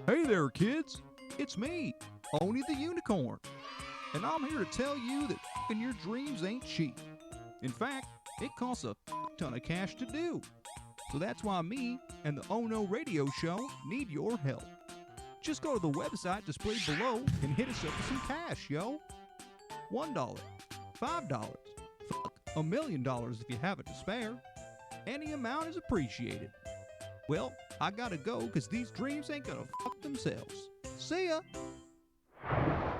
Hey there, kids. It's me, Oni the Unicorn. And I'm here to tell you that f***ing your dreams ain't cheap. In fact, it costs a ton of cash to do. So that's why me and the Ohno radio show need your help. Just go to the website displayed below and hit us up with some cash, yo. $1, $5, $1 million if you have it to spare. Any amount is appreciated. Well, I gotta go because these dreams ain't gonna fuck themselves. See ya! Oh my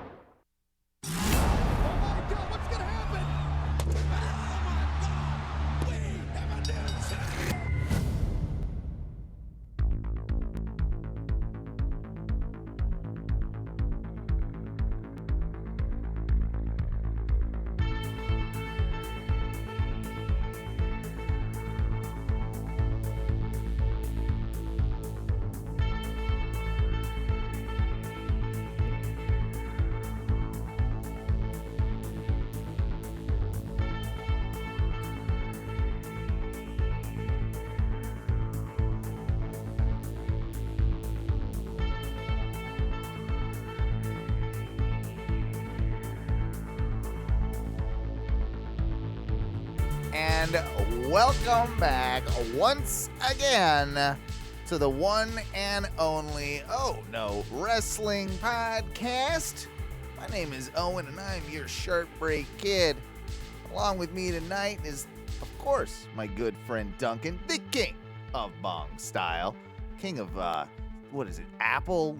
God, what's gonna happen? Oh my God, we have a new champion. And welcome back once again to the one and only Ohno Wrestling Podcast. My name is Owen and I'm your Sharp Break Kid. Along with me tonight is, of course, my good friend Duncan, the king of Bong Style. King of, what is it, Apple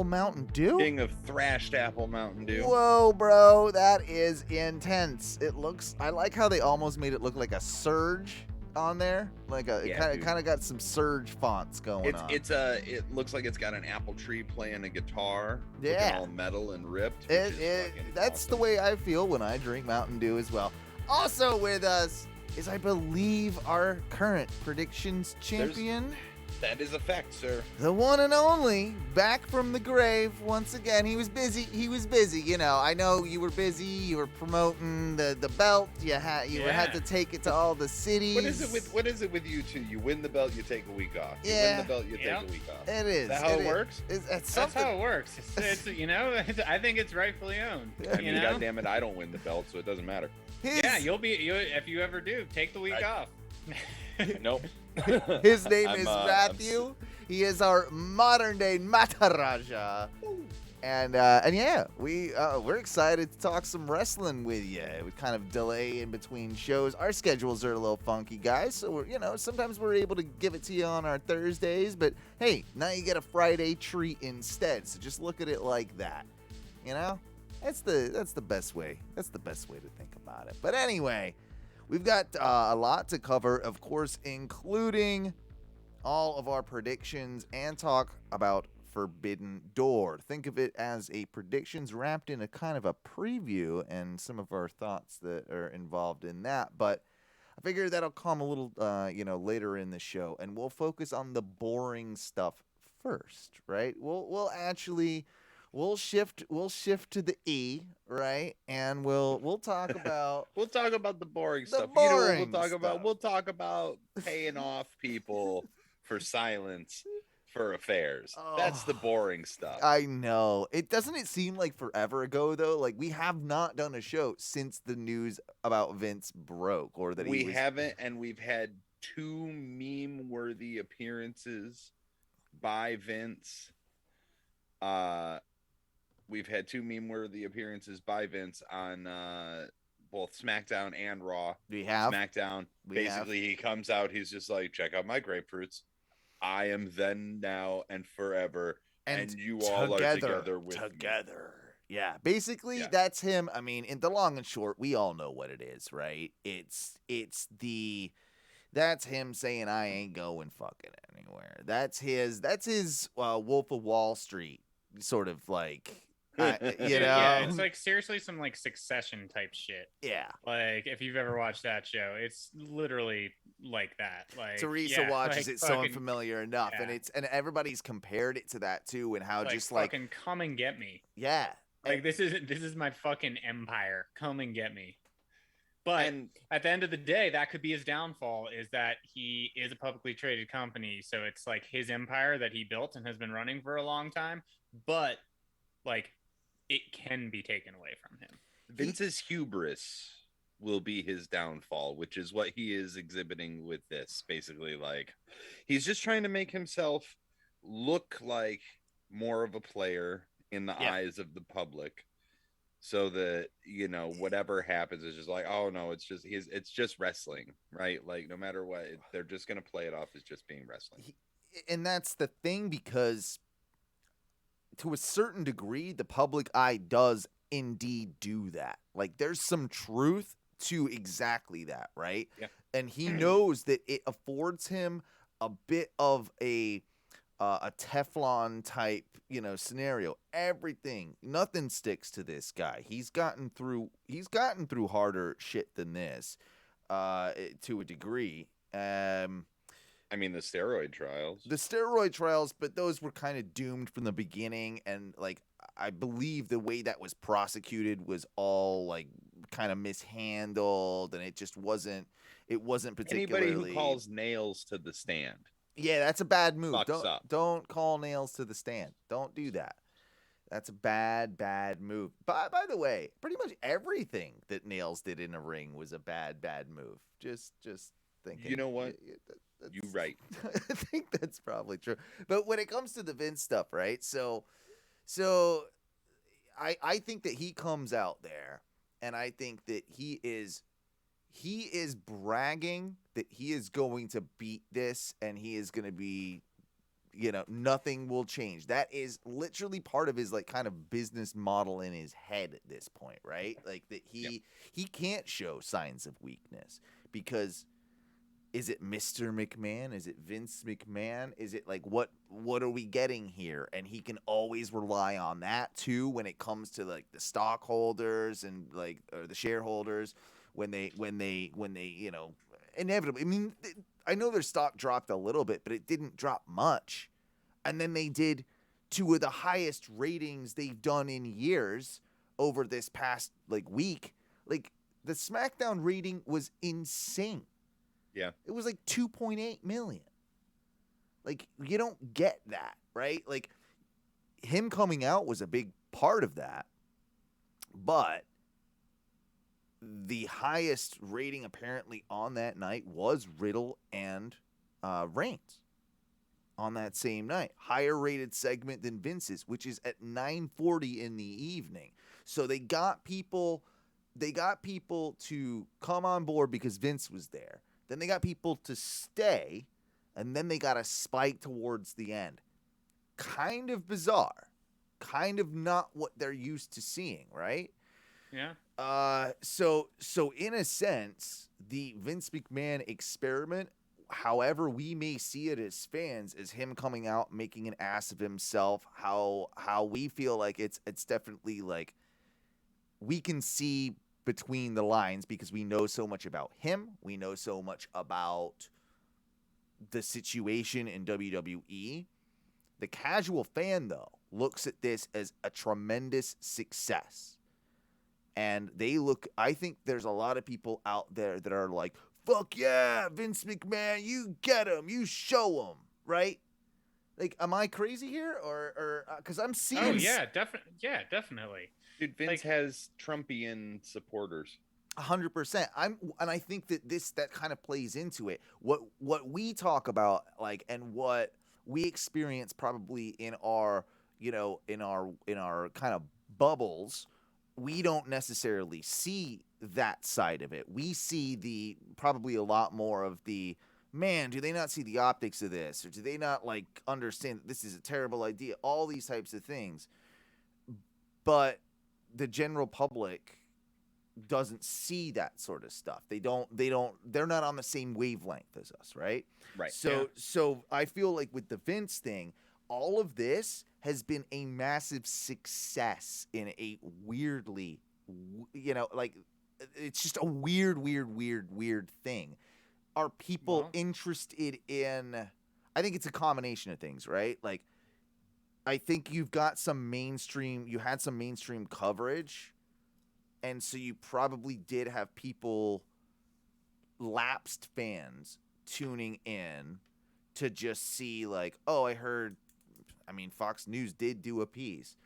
Mountain Dew? King of thrashed apple Mountain Dew. Whoa, bro, that is intense. I like how they almost made it look like a Surge on there. Like it kind of got some Surge fonts going on. It looks like it's got an apple tree playing a guitar. Yeah. Looking all metal and ripped. That's awesome. the way I feel when I drink Mountain Dew as well. Also with us is, I believe, our current predictions champion. That is a fact, sir. The one and only, back from the grave once again. He was busy. You know, I know you were busy. You were promoting the belt. You had to take it to all the cities. What is it with you two? You win the belt, you take a week off. You Yeah. win the belt, you take a week off. It is. Is that how it works? It's That's how it works. It's you know, I think it's rightfully owned. I mean, You know? goddamn it, I don't win the belt, so it doesn't matter. Yeah, if you ever do, take the week off. Nope. His name is I'm Matthew. He is our modern day Mataraja. And yeah, we're excited to talk some wrestling with you. We kind of delay in between shows. Our schedules are a little funky, guys. So sometimes we're able to give it to you on our Thursdays, but hey, now you get a Friday treat instead. So just look at it like that. You know, that's the best way. That's the best way to think about it. But anyway, we've got a lot to cover, of course, including all of our predictions and talk about Forbidden Door. Think of it as a predictions wrapped in a kind of a preview and some of our thoughts that are involved in that. But I figure that'll come a little, later in the show, and we'll focus on the boring stuff first, right? We'll shift to the E, right? And we'll talk about We'll talk about the boring stuff. boring We'll talk about paying off people for silence for affairs. That's the boring stuff. I know. Doesn't it seem like forever ago though? Like we have not done a show since the news about Vince broke, or that we haven't, and we've had two meme-worthy appearances by Vince. We've had two meme-worthy appearances by Vince on both SmackDown and Raw. We have SmackDown. He comes out. He's just like, check out my grapefruits. I am then, now, and forever. And you all are together with me. Yeah, basically that's him. I mean, in the long and short, we all know what it is, right? That's him saying I ain't going fucking anywhere. That's his Wolf of Wall Street sort of like. Yeah, it's like seriously some like Succession type shit. Yeah, like if you've ever watched that show, it's literally like that. Like Teresa watches like it so unfamiliar enough, and everybody's compared it to that too, and how just like fucking come and get me. Yeah, like this is my fucking empire. Come and get me. But at the end of the day, that could be his downfall, is that he is a publicly traded company. So it's like his empire that he built and has been running for a long time. But like, it can be taken away from him. Vince's hubris will be his downfall, which is what he is exhibiting with this. Basically, like, he's just trying to make himself look like more of a player in the eyes of the public, so that, you know, whatever happens is just like, oh no, it's just wrestling, right? Like, no matter what, they're just gonna play it off as just being wrestling. And that's the thing, because to a certain degree, the public eye does indeed do that. Like, there's some truth to exactly that, right? Yeah. And he knows that it affords him a bit of a Teflon type, you know, scenario. Nothing sticks to this guy. He's gotten through harder shit than this, to a degree. I mean, the steroid trials, but those were kind of doomed from the beginning. And like, I believe the way that was prosecuted was all like kind of mishandled, and it wasn't particularly. Anybody who calls nails to the stand. Yeah, that's a bad move. Fucks Don't call nails to the stand. Don't do that. That's a bad move. By the way, pretty much everything that Nails did in a ring was a bad move. Just thinking. You know what? You're right. I think that's probably true. But when it comes to the Vince stuff, right? So I think that he comes out there, and I think that he is bragging that he is going to beat this, and he is going to be, you know, nothing will change. That is literally part of his like kind of business model in his head at this point, right? Like that he can't show signs of weakness, because is it Mr. McMahon? Is it Vince McMahon? Is it like what are we getting here? And he can always rely on that too when it comes to like the stockholders and like or the shareholders when they you know, inevitably. I mean, I know their stock dropped a little bit, but it didn't drop much. And then they did two of the highest ratings they've done in years over this past like week. Like the SmackDown rating was insane. Yeah. It was like 2.8 million. Like, you don't get that, right? Like, him coming out was a big part of that. But the highest rating apparently on that night was Riddle and Reigns on that same night. Higher rated segment than Vince's, which is at 9:40 in the evening. So they got people to come on board because Vince was there. Then they got people to stay, and then they got a spike towards the end. Kind of bizarre. Kind of not what they're used to seeing, right? Yeah. So in a sense, the Vince McMahon experiment, however we may see it as fans, is him coming out, making an ass of himself. How we feel like it's definitely like we can see between the lines because we know so much about him. We know so much about the situation in WWE. The casual fan, though, looks at this as a tremendous success. And I think there's a lot of people out there that are like, fuck yeah, Vince McMahon, you get him, you show him, right? Like, am I crazy here? Or because I'm seeing... Oh, yeah, definitely. Dude, Vince has Trumpian supporters. 100%. And I think that kind of plays into it. What we talk about, like, and what we experience probably in our, you know, in our kind of bubbles, we don't necessarily see that side of it. We see probably a lot more of the, man, do they not see the optics of this? Or do they not like understand that this is a terrible idea? All these types of things. But the general public doesn't see that sort of stuff. They're not on the same wavelength as us, right? Right. So I feel like with the Vince thing, all of this has been a massive success in a weirdly, you know, like it's just a weird thing. Are people interested in, I think it's a combination of things, right? Like, I think you had some mainstream coverage, And so you probably did have people, lapsed fans, tuning in to just see like, oh, I heard. I mean, Fox News did do a piece.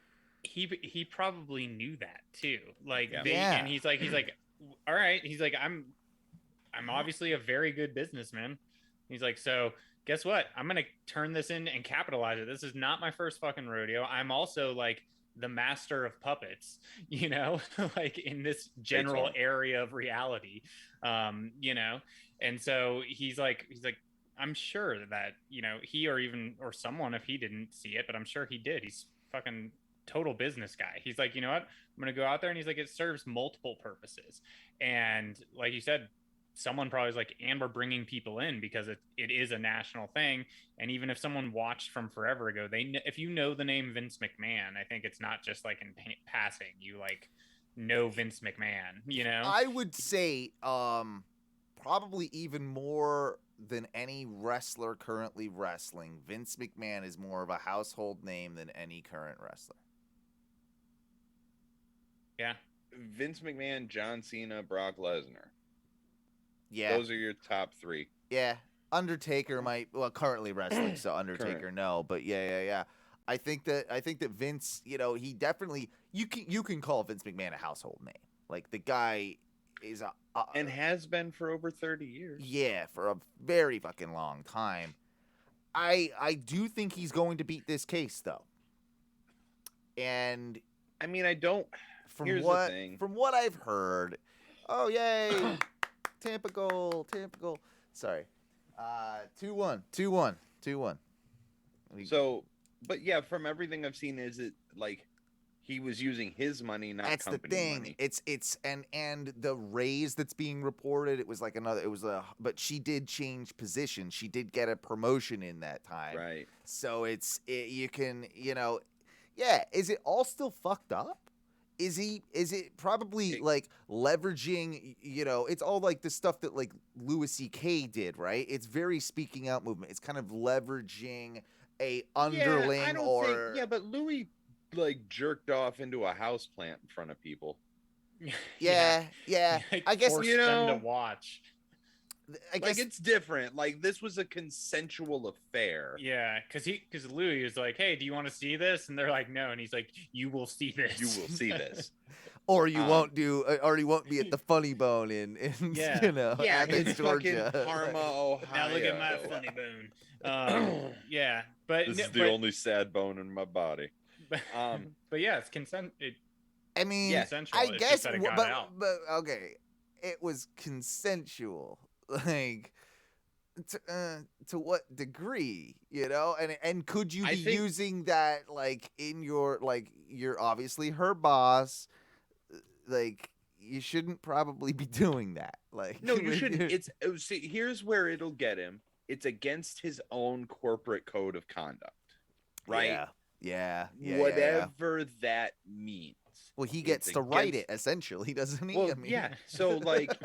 He probably knew that too. Like Yeah. and he's like, all right. He's like, I'm obviously a very good businessman. He's like, so guess what? I'm gonna turn this in and capitalize it. This is not my first fucking rodeo. I'm also like the master of puppets, you know, like in this general area of reality, you know. And so he's like, I'm sure that, you know, he or someone, if he didn't see it, but I'm sure he did. He's fucking total business guy. He's like, you know what? I'm gonna go out there, and he's like, it serves multiple purposes. And like you said, someone probably was like, and we're bringing people in because it is a national thing. And even if someone watched from forever ago, if you know the name Vince McMahon, I think it's not just like in passing, you like know Vince McMahon, you know. I would say probably even more than any wrestler currently wrestling, Vince McMahon is more of a household name than any current wrestler. Yeah. Vince McMahon, John Cena, Brock Lesnar. Yeah. Those are your top 3. Yeah. Undertaker currently wrestling, so Undertaker no, but yeah. I think that Vince, you know, he definitely, you can call Vince McMahon a household name. Like, the guy is and has been for over 30 years. Yeah, for a very fucking long time. I do think he's going to beat this case though. And I mean, I don't. Here's the thing. From what I've heard, oh yay, Tampa goal. Sorry, 2-1. So, but yeah, from everything I've seen, is it like he was using his money, not that's company the thing. money? It's and the raise that's being reported, but she did change position. She did get a promotion in that time, Right. So you can, you know, yeah. Is it all still fucked up? Is it probably like leveraging, you know, it's all like the stuff that like Louis C.K. did, right? It's very speaking out movement. It's kind of leveraging a underling but Louis like jerked off into a house plant in front of people. Yeah. Like, I guess, forced you know, them to watch. I guess it's different. Like, this was a consensual affair. Yeah, because Louis was like, "Hey, do you want to see this?" And they're like, "No." And he's like, "You will see this. You will see this." or you won't be at the Funny Bone in Yeah. you know, Yeah, Athens, it's Georgia. fucking Parma, Ohio. Now look at my funny bone." Yeah, but This is the only sad bone in my body. But yeah, it's consent. I mean, consensual. I It's guess, just that it got out. but okay, it was consensual. Like, to what degree, you know? And could you be using that, like, in your, like, you're obviously her boss, like, you shouldn't probably be doing that. Like, no, you shouldn't. See, here's where it'll get him. It's against his own corporate code of conduct, right? Yeah. Whatever that means. Well, he gets to write it, essentially, doesn't he? Well, I mean... yeah. So, like,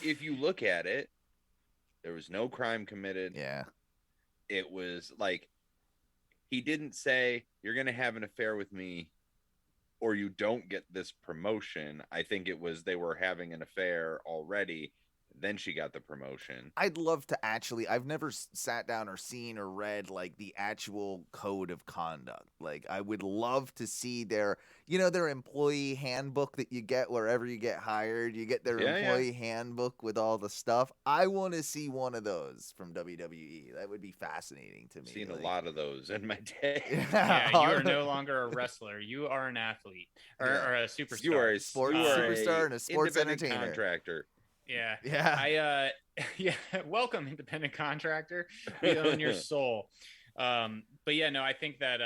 if you look at it, there was no crime committed. Yeah. It was like, he didn't say, you're going to have an affair with me or you don't get this promotion. I think it was they were having an affair already. Then she got the promotion. I'd love to actually, I've never sat down or seen or read like the actual code of conduct. Like, I would love to see their employee handbook that you get wherever you get hired. You get their employee handbook with all the stuff. I want to see one of those from WWE. That would be fascinating to me. I've seen a lot of those in my day. Yeah, you are no longer a wrestler. You are an athlete or a superstar. You are a superstar and a sports entertainer. Contractor. Yeah. Welcome, independent contractor. We own your soul. But yeah, no, I think that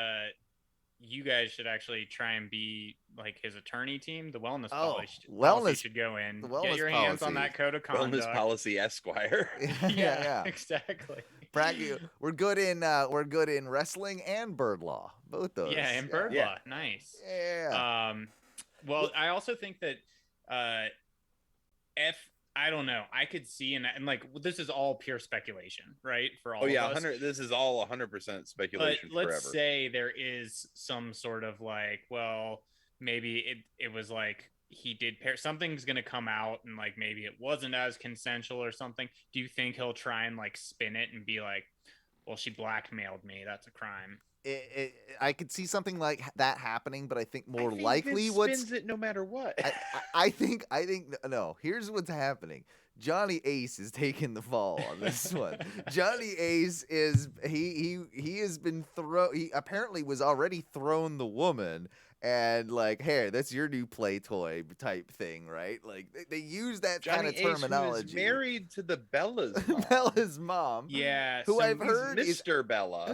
you guys should actually try and be like his attorney team. The wellness policy should go in. Get your hands on that code of conduct. Wellness policy Esquire. yeah, exactly. We're good in wrestling and bird law. Both those. Yeah, and bird law. Nice. Yeah. Well, I also think that I don't know. I could see, and like, this is all pure speculation, right? For all of us. This is all 100% speculation. But let's say there is some sort of like, well, maybe it was like he did pair something's gonna come out and like maybe it wasn't as consensual or something, do you think he'll try and like spin it and be like, well, she blackmailed me, that's a crime? I could see something like that happening, but I think more I think likely Vince what's spins it no matter what. I think no. Here's what's happening. Johnny Ace is taking the fall on this one. Johnny Ace is he has been he apparently was already thrown the woman and like, hey, that's your new play toy type thing, right? Like they use that Johnny kind of Ace, terminology. who is married to the Bella's mom. Bella's mom. Yeah, Who so I've He's heard is Mr. Bella.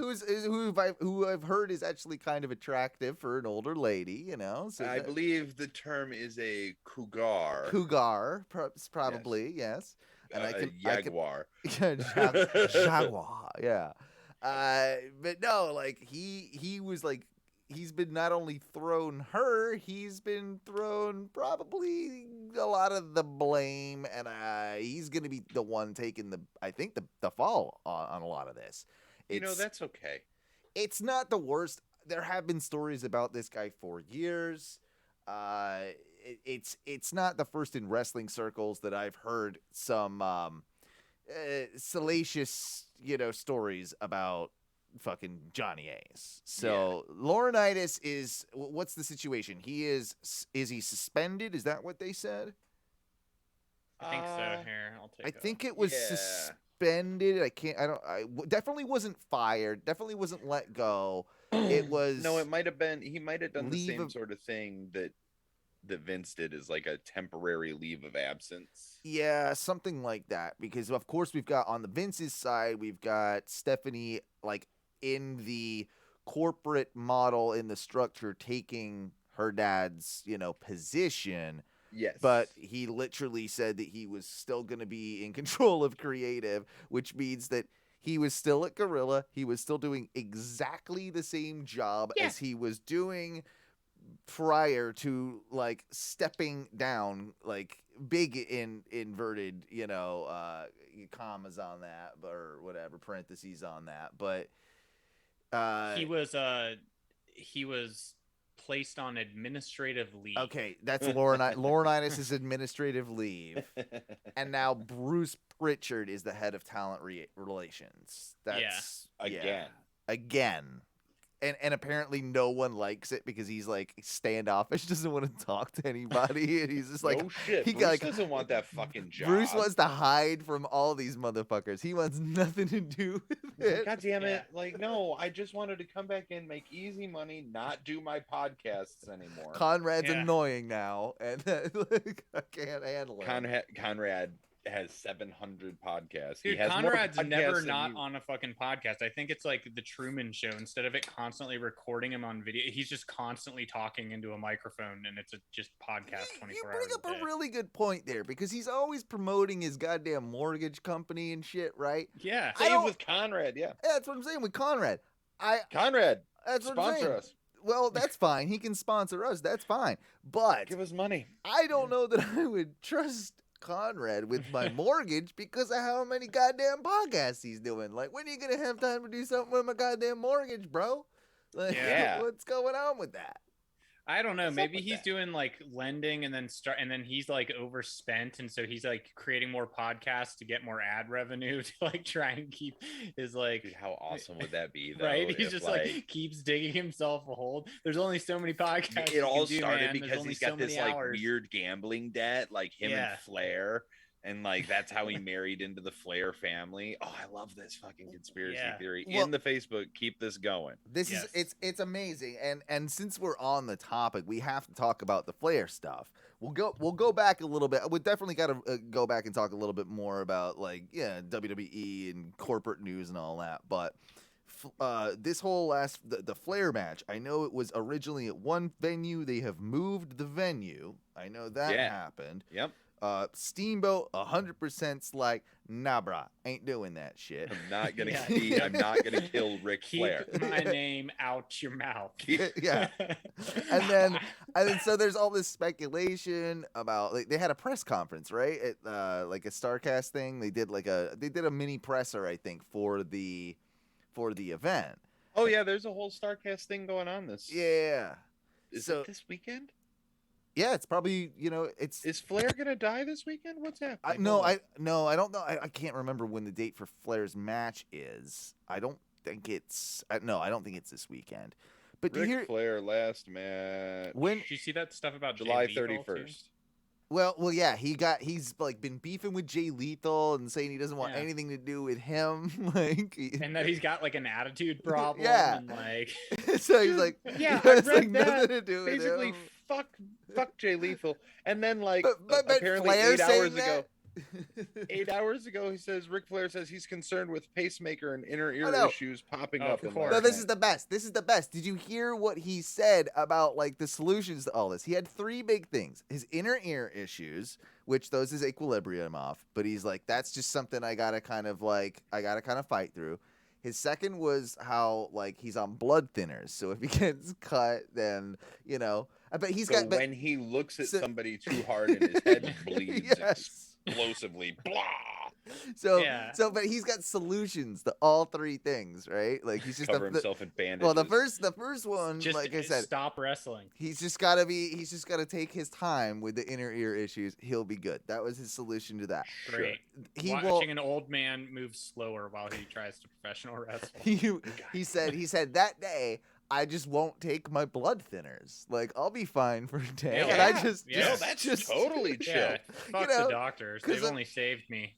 who I've heard is actually kind of attractive for an older lady, you know. So I believe the term is a cougar. Cougar, probably, yes. And Jaguar. Jaguar, yeah. But no, like he was like he's been not only thrown her, he's been thrown probably a lot of the blame, and he's gonna be the one taking the fall on a lot of this. That's okay. It's not the worst. There have been stories about this guy for years. It's not the first in wrestling circles that I've heard some salacious, stories about fucking Johnny Ace. So Laurinaitis is what's the situation? Is he suspended? Is that what they said? I think so. Here, I'll take. I think it was suspended. I definitely wasn't fired. Definitely wasn't let go. It was No, it might have been. He might have done the same sort of thing that Vince did, is like a temporary leave of absence. Yeah, something like that. Because of course we've got on the Vince's side, we've got Stephanie like in the corporate model in the structure taking her dad's, position. Yes. But he literally said that he was still going to be in control of creative, which means that he was still at Gorilla. He was still doing exactly the same job as he was doing prior to like stepping down, like big inverted, commas on that or whatever, parentheses on that. But he was placed on administrative leave. Okay, that's Laurinaitis is administrative leave, and now Bruce Pritchard is the head of talent relations. That's again. And apparently no one likes it because he's like standoffish, doesn't want to talk to anybody, and he's just like, no shit. Bruce doesn't want that fucking job. Bruce wants to hide from all these motherfuckers. He wants nothing to do with it. God damn it! Like, no, I just wanted to come back in, make easy money, not do my podcasts anymore. Conrad's annoying now, and I can't handle it. Conrad has 700 podcasts. Dude, Conrad's never not on a fucking podcast. I think it's like the Truman Show. Instead of it constantly recording him on video, he's just constantly talking into a microphone, and it's just podcast 24 hours. You bring up a really good point there, because he's always promoting his goddamn mortgage company and shit, right? Yeah. Same with Conrad, yeah. That's what I'm saying with Conrad. Conrad, that's what sponsor I'm saying. us. Well, that's fine. He can sponsor us. That's fine. But give us money. I don't know that I would trust Conrad with my mortgage because of how many goddamn podcasts he's doing. Like, when are you gonna have time to do something with my goddamn mortgage, bro? Like, what's going on with that? I don't know. Maybe he's doing like lending and then he's like overspent, and so he's like creating more podcasts to get more ad revenue to like try and keep his like. Dude, how awesome would that be? Though, right? He's just like keeps digging himself a hole. There's only so many podcasts. It all started because he's got this like weird gambling debt, like him and Flair. And like that's how he married into the Flair family. Oh, I love this fucking conspiracy theory. In the Facebook, keep this going. This is it's amazing. And since we're on the topic, we have to talk about the Flair stuff. We'll go back a little bit. We definitely got to go back and talk a little bit more about like WWE and corporate news and all that. But this whole the Flair match, I know it was originally at one venue. They have moved the venue. I know that happened. Yep. Steamboat 100%'s like, nah, brah, ain't doing that shit. I'm not gonna kill Ric Flair. Keep my name out your mouth. Yeah. And then so there's all this speculation about they had a press conference, right? At like a Starcast thing. They did a mini presser, I think, for the event. Oh yeah, there's a whole Starcast thing going on this. Yeah. Is it this weekend? Yeah, it's probably it's. Is Flair gonna die this weekend? What's happening? No, Hold on. I don't know. I can't remember when the date for Flair's match is. I don't think it's. No, I don't think it's this weekend. But do you Ric hear Flair last match. when? Did you see that stuff about Jay July Lethal, too? 31st. Well, yeah, he's like been beefing with Jay Lethal and saying he doesn't want Yeah. anything to do with him. Like, And that he's got like an attitude problem. Yeah. And like, so he's like, Yeah, he I has, read like, that. nothing to do with Basically, him. fuck Jay Lethal, and then like But apparently Flair 8 saying hours ago. that? 8 hours ago, he says Ric Flair says he's concerned with pacemaker and inner ear know. issues popping Oh, up. of in course. No, last this night. is the best. This is the best. Did you hear what he said about like the solutions to all this? He had 3 big things. His inner ear issues, which those is equilibrium off, but he's like, that's just something I gotta kind of fight through. His second was how like he's on blood thinners, so if he gets cut, then but he's So got. But, when he looks at so- somebody too hard and his head bleeds Yes. explosively, blah. Yeah. But he's got solutions to all 3 things, right? Like he's just Cover himself in bandages. well, the first one, just like I said, stop wrestling. he's just gotta take his time with the inner ear issues. He'll be good. That was his solution to that. Great. He Watching will. an old man move slower while he tries to professional wrestle. He said that day I just won't take my blood thinners. Like I'll be fine for a day, Yeah. and I just Yeah. No, that's just totally chill. Yeah, fuck know, the doctors. 'cause They've only saved me.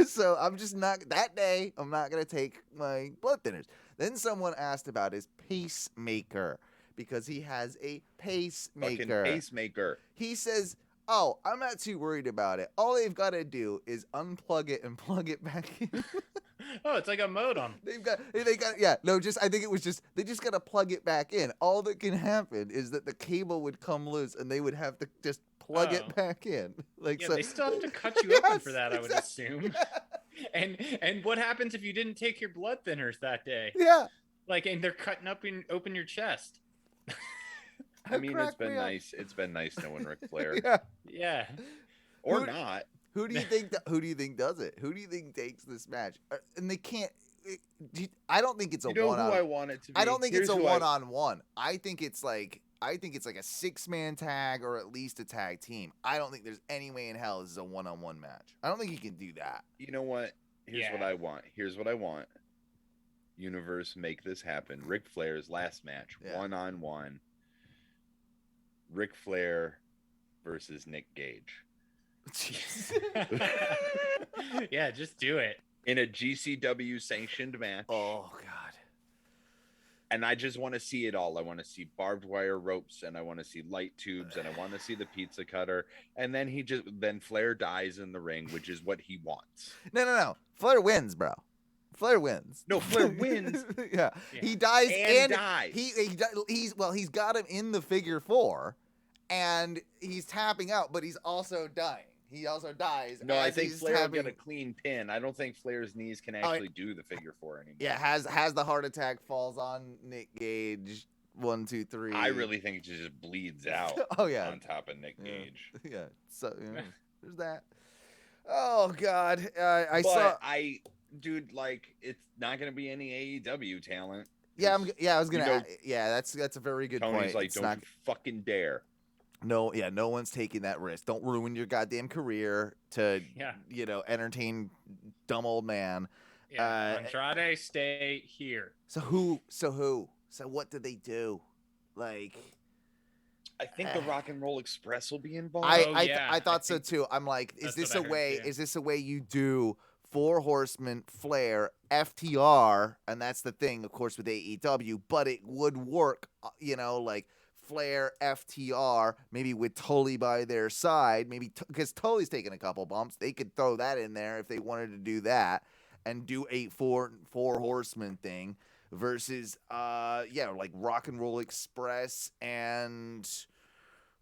so I'm just not that day. I'm not gonna take my blood thinners. Then someone asked about his pacemaker because he has a Fucking pacemaker. pacemaker. He says, "Oh, I'm not too worried about it. All they've got to do is unplug it and plug it back in." Oh, it's like a modem. they got I think it was just they just got to plug it back in. All that can happen is that the cable would come loose and they would have to just plug Oh. it back in. Like Yeah, so they still have to cut you open for Yes, that, I would exactly. assume. And what happens if you didn't take your blood thinners that day? Yeah. Like, and they're cutting open your chest. I mean, it's Crack been me up. nice. It's been nice knowing Ric Flair, Yeah. Yeah. or Who- not. Who do you think? Who do you think does it? Who do you think takes this match? And they can't. I don't think it's a You know one. who I want it to be? I don't think Here's it's a who I- one-on-one. I think it's like a 6-man tag or at least a tag team. I don't think there's any way in hell this is a one-on-one match. I don't think you can do that. You know what? Here's what Yeah. I want. Here's what I want. Universe, make this happen. Ric Flair's last match, Yeah. 1-on-1. Ric Flair versus Nick Gage Yeah, just do it. in a GCW sanctioned match. Oh God. And I just want to see it all. I want to see barbed wire ropes, and I want to see light tubes, and I want to see the pizza cutter. And then Flair dies in the ring, which is what he wants. No. Flair wins, bro. Flair wins. No, Flair wins. Yeah. Yeah. He dies And dies. He's got him in the figure 4, and he's tapping out, but he's also dying. He also dies. No, I as think he's Flair will tapping- get a clean pin. I don't think Flair's knees can actually do the figure 4 anymore. Yeah, has the heart attack, falls on Nick Gage. 1, 2, 3. I really think it just bleeds out Oh yeah. on top of Nick Yeah. Gage. Yeah. So there's that. Oh God. I But saw. dude, like, it's not going to be any AEW talent. Yeah. I was gonna. you know- Yeah. That's a very good Tony's point. like, It's don't not. you fucking dare. No. Yeah. No one's taking that risk. Don't ruin your goddamn career to Yeah. entertain dumb old man. Yeah. Andrade, stay here. So who? So what did they do? Like. I think the Rock and Roll Express will be involved. I thought so think too. I'm like, is that's this what I a heard, way? too. Is this a way you do 4 Horsemen, Flair, FTR, and that's the thing, of course, with AEW. But it would work, like Flair, FTR, maybe with Tully by their side, maybe because Tully's taking a couple bumps. They could throw that in there if they wanted to do that, and do a 4 Horsemen thing versus like Rock and Roll Express and.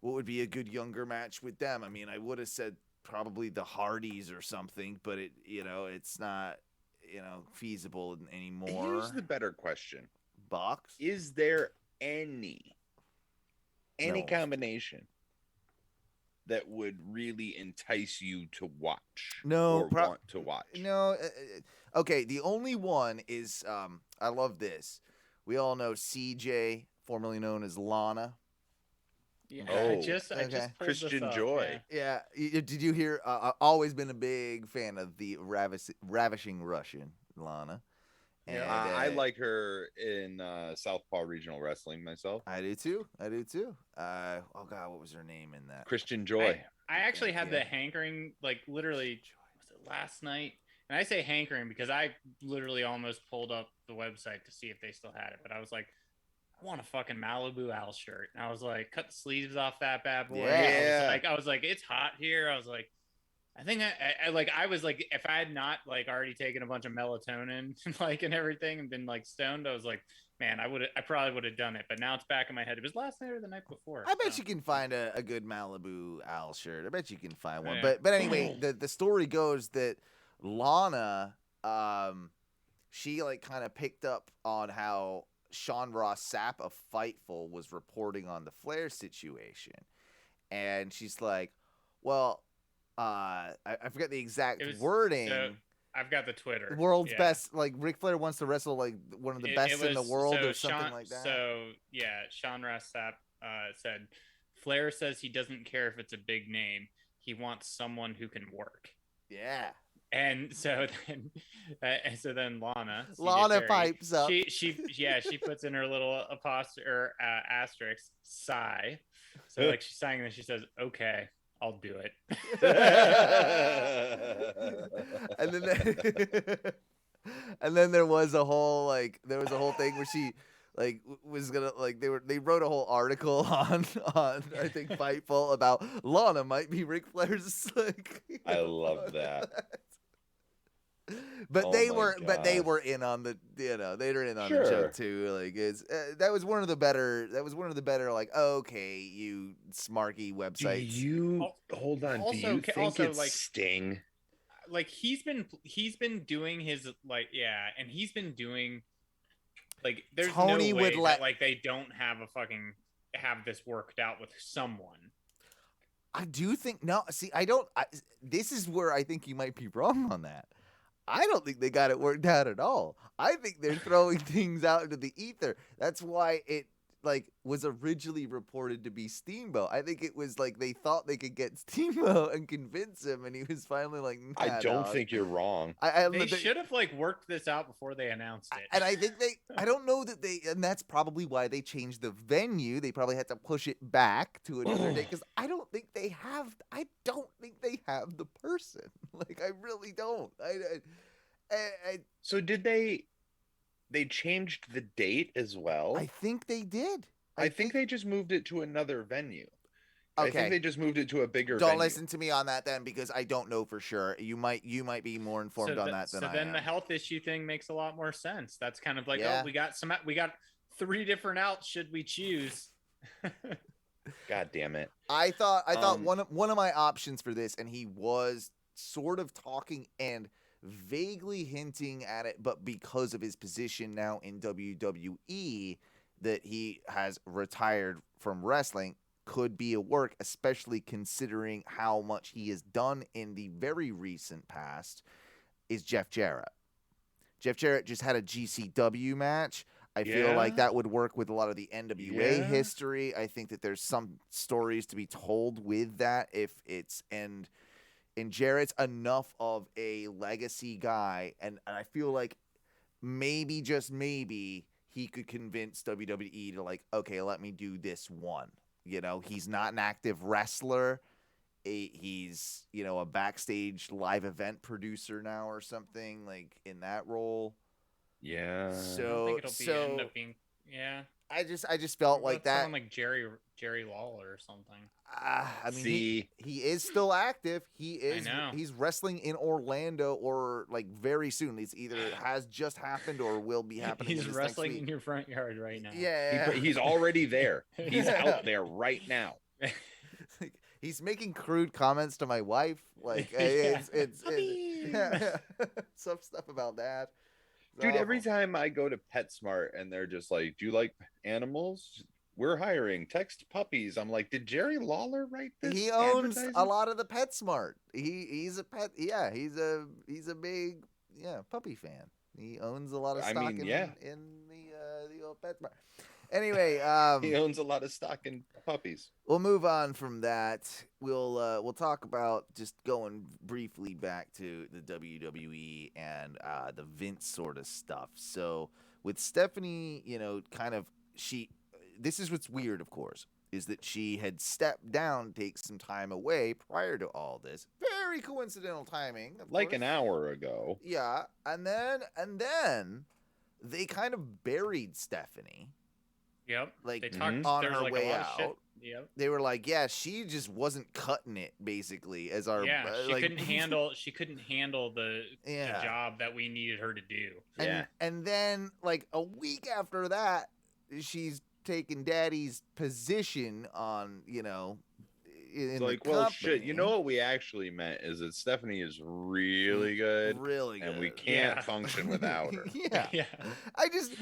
What would be a good younger match with them? I mean, I would have said probably the Hardys or something, but it's not, feasible anymore. Here's the better question. Box? Is there any No. combination that would really entice you to watch No, or want to watch? No. Okay, the only one is, I love this. We all know CJ, formerly known as Lana. Yeah, Oh, I just pulled this Christian up, Joy. yeah. Yeah, did you hear? I've always been a big fan of the ravishing Russian Lana. Yeah. And, I like her in Southpaw Regional Wrestling myself. I do too. Oh God, what was her name in that? Christian Joy. I actually had Yeah. the hankering, like literally, was it last night? And I say hankering because I literally almost pulled up the website to see if they still had it. But I was like, I want a fucking Malibu Al shirt. And I was like, cut the sleeves off that bad boy. Yeah. I was like, it's hot here. I was like, I think I was like, if I had not like already taken a bunch of melatonin like and everything and been like stoned, I was like, man, I probably would have done it. But now it's back in my head. It was last night or the night before. I bet you can find a good Malibu Al shirt. I bet you can find one. Yeah. But anyway, the story goes that Lana, she like kind of picked up on how Sean Ross Sapp of Fightful was reporting on the Flair situation, and she's like, well, I forget the exact wording. So I've got the Twitter. World's best, like Ric Flair wants to wrestle like one of the best in the world or something like that. So yeah, Sean Ross Sapp said, Flair says he doesn't care if it's a big name. He wants someone who can work. Yeah. And so then Lana Perry, pipes up. She puts in her little apostrophe or asterisk sigh. So like she's sighing, and then she says, "Okay, I'll do it." and then there was a whole thing where she like was gonna like they wrote a whole article on I think Fightful about Lana might be Ric Flair's like. I love that. But they were in on the they were in on the joke too. Like it's that was one of the better like okay, you smarky websites. Hold on? Also, do you think it's like Sting? Like he's been doing his like and he's been doing like there's Tony no way would that, like they don't have have this worked out with someone. I do think no. See, this is where I think you might be wrong on that. I don't think they got it worked out at all. I think they're throwing things out into the ether. That's why it like was originally reported to be Steamboat. I think it was like they thought they could get Steamboat and convince him, and he was finally like, nah, I don't think you're wrong. They should have like worked this out before they announced it. And I think I don't know that and that's probably why they changed the venue. They probably had to push it back to another day because I don't think they have the person. Like I really don't. So did they changed the date as well? I think they did. I think they just moved it to another venue. Okay. I think they just moved it to a bigger Don't venue. listen to me on that then because I don't know for sure. You might be more informed on that than I am. So then the health issue thing makes a lot more sense. That's kind of like, Yeah. oh, we got 3 different outs should we choose. God damn it. I thought one of my options for this, and he was sort of talking and vaguely hinting at it, but because of his position now in WWE that he has retired from wrestling could be a work, especially considering how much he has done in the very recent past, is Jeff Jarrett. Jeff Jarrett just had a GCW match. I feel like that would work with a lot of the NWA history. I think that there's some stories to be told with that if it's and Jarrett's enough of a legacy guy, and I feel like maybe, just maybe, he could convince WWE to like, okay, let me do this one. You know, he's not an active wrestler. He's, a backstage live event producer now or something, like in that role. Yeah. I think it'll end up being, I just felt like that. Someone like Jerry Lawler or something. I mean, he is still active. He is. I know. He's wrestling in Orlando, or like very soon. It's either has just happened or will be happening. He's wrestling in your front yard right now. Yeah, He's already there. He's out there right now. He's making crude comments to my wife. Like it's some stuff about that. Dude, every time I go to PetSmart and they're just like, do you like animals? We're hiring. Text puppies. I'm like, did Jerry Lawler write this? He owns a lot of the PetSmart. He's a pet. Yeah, he's a big puppy fan. He owns a lot of stock in the old PetSmart. Anyway, He owns a lot of stock in puppies. we'll move on from that. We'll talk about just going briefly back to the WWE and the Vince sort of stuff. So with Stephanie, this is what's weird, of course, is that she had stepped down, take some time away prior to all this. Very coincidental timing, of Like course. an hour ago. Yeah, and then they kind of buried Stephanie. Yep. Like They talked on there was her like way a lot of shit. out. Yep. They were like, yeah, she just wasn't cutting it, basically, as our Yeah, she like, couldn't handle. She couldn't handle the Yeah. job that we needed her to do. and, Yeah. and then like a week after that, she's taking Daddy's position on, in It's the like, well, company. shit. You know what we actually meant is that Stephanie is really good, Really good. and we can't Yeah. function without her. Yeah, Yeah. I just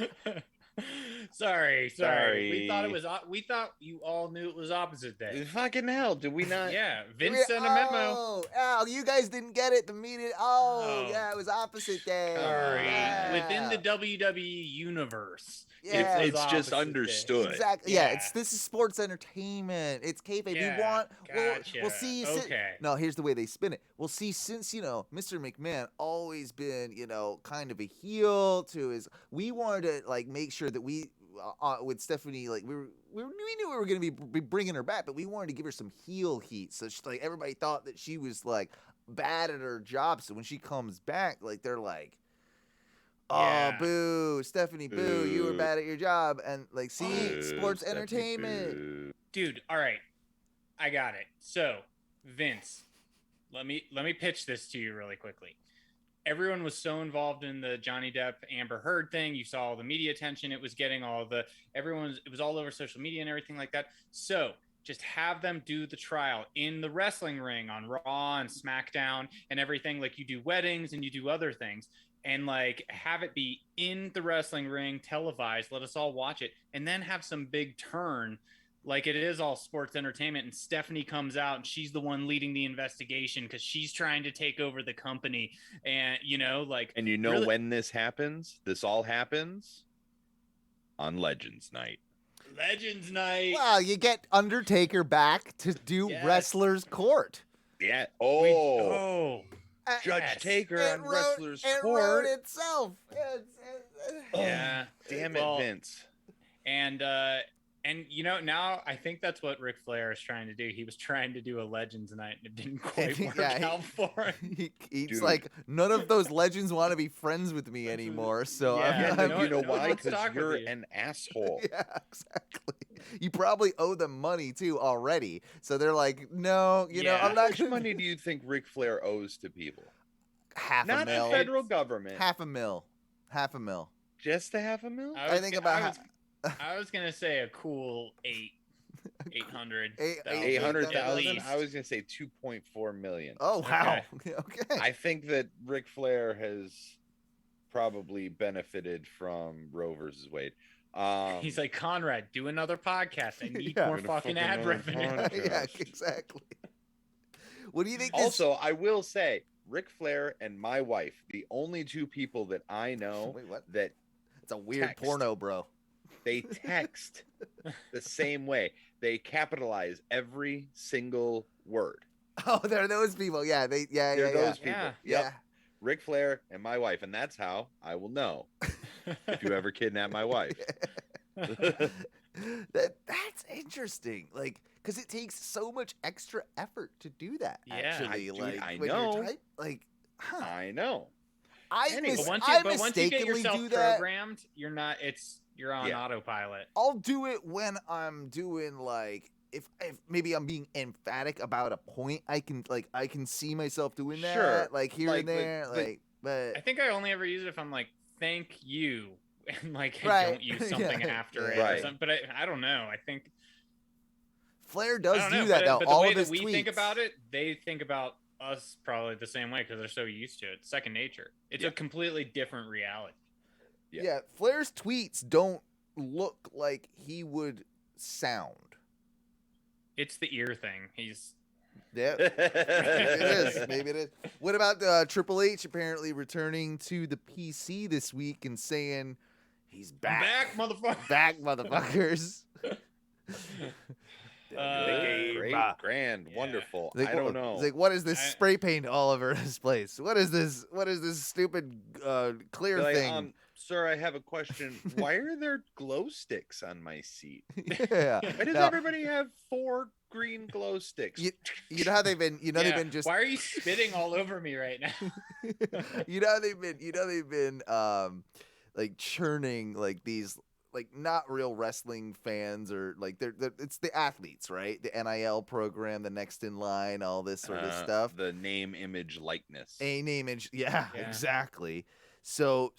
Sorry. Sorry. We thought it was. We thought you all knew it was opposite day. Fucking hell, did we not? Yeah, Vince sent a memo. Oh, you guys didn't get it. The meeting. Oh, Oh. yeah, it was opposite day. Sorry. Yeah. Within the WWE universe, Yeah. It's was just opposite day. understood. Exactly. Yeah. Yeah. This is sports entertainment. It's kayfabe. Yeah, We want. gotcha. We'll see. Okay. No, here's the way they spin it. We'll see. Since Mr. McMahon always been kind of a heel to his. We wanted to make sure that we with Stephanie we knew we were gonna be bringing her back, but we wanted to give her some heel heat. So she, everybody thought that she was bad at her job. So when she comes back, they're like. Oh, Yeah. boo, Stephanie, boo, you were Boo. bad at your job. And see, Boo, sports Stephanie, entertainment. boo. Dude, all right. I got it. So, Vince, let me pitch this to you really quickly. Everyone was so involved in the Johnny Depp Amber Heard thing. You saw all the media attention it was getting, it was all over social media and everything like that. So, just have them do the trial in the wrestling ring on Raw and SmackDown and everything, like you do weddings and you do other things. And have it be in the wrestling ring, televised, let us all watch it, and then have some big turn like it is all sports entertainment, and Stephanie comes out and she's the one leading the investigation because she's trying to take over the company. And And really- when this happens? This all happens on Legends Night. Legends Night. Well, you get Undertaker back to do Yes. Wrestler's Court. Yeah. We- Oh, oh. Judge yes. Taker It on wrote- Wrestler's it Court. wrote itself. Yeah. Damn it, Well, Vince. And now I think that's what Ric Flair is trying to do. He was trying to do a Legends Night and it didn't quite work Yeah, out for him. He's Dude. like, none of those legends want to be friends with me anymore. So Yeah, I'm Yeah, not. you know no why? one's Because talking you're with you. an asshole. Yeah, exactly. You probably owe them money too already. So they're like, no, I'm Yeah. not How much gonna money do you think Ric Flair owes to people? half Not a the mil. federal government. Half a mil. Half a mil. Just a half a mil? I think about I was gonna say a cool 800. Eight- thousand, at 800,000? least. I was going to say 2.4 million. Oh wow. Okay. I think that Ric Flair has probably benefited from Roe versus Wade. He's like, Conrad, do another podcast. I need Yeah. more Gonna fucking fucking ad another revenue. podcast. Yeah, exactly. What do you think? This... Also, I will say, Ric Flair and my wife, the only two people that I know Wait, what? that It's a weird text. porno, bro. they text the same way. They capitalize every single word. Oh, they're those people. Yeah, They're yeah. those people. Yeah. Yep. Yeah. Ric Flair and my wife, and that's how I will know if you ever kidnap my wife. That's interesting. Because it takes so much extra effort to do that. Yeah. Actually, Dude, like I when know. you're huh? I know. But once I you get mistakenly yourself do that. programmed, you're on Yeah. autopilot. I'll do it when I'm doing if maybe I'm being emphatic about a point. I can see myself doing that Sure. here Like, and there but- but I think I only ever use it if I'm like, thank you, and I Right. don't use something Yeah. after Yeah. it. Or Right. something. But I don't know. I think Flair I does don't do know, that but, though. but All the way of his that we tweets. think about it, they think about us probably the same way because they're so used to it. It's second nature. It's Yeah. a completely different reality. Yeah, Flair's tweets don't look like he would sound. It's the ear thing. He's Yeah, maybe it is. Maybe it is. What about Triple H apparently returning to the PC this week and saying He's Back, motherfucker. Back, motherfuckers. Great, grand, Yeah. wonderful. Like, I don't know. It's like, what is this spray paint all over his place? What is this? What is this stupid clear They're like, thing? sir, I have a question. Why are there glow sticks on my seat? Yeah. Why does Now, everybody have 4 green glow sticks? you know how they've been. You know they've been just. Why are you spitting all over me right now? you know how they've been. You know they've been like churning like these like not real wrestling fans or like they're it's the athletes, right? The NIL program, the next in line, all this sort of stuff. The name, image, likeness. A name, yeah, Yeah. exactly. So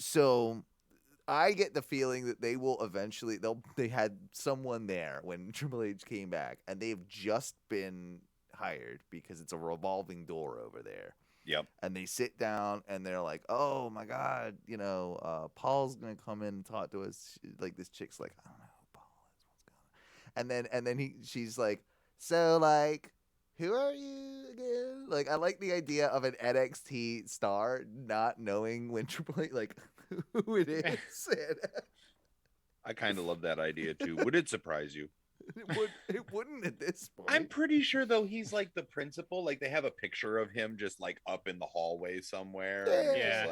I get the feeling that they will eventually they had someone there when Triple H came back, and they've just been hired because it's a revolving door over there. Yep. And they sit down and they're like, "Oh my God, Paul's gonna come in and talk to us." Like this chick's like, "I don't know who Paul is. What's going on?" And then she's like, "So like, who are you again?" Like I like the idea of an NXT star not knowing when Triple H like who it is. I kind of love that idea too. Would it surprise you? It wouldn't at this point. I'm pretty sure though he's like the principal. Like they have a picture of him just like up in the hallway somewhere. And Yeah.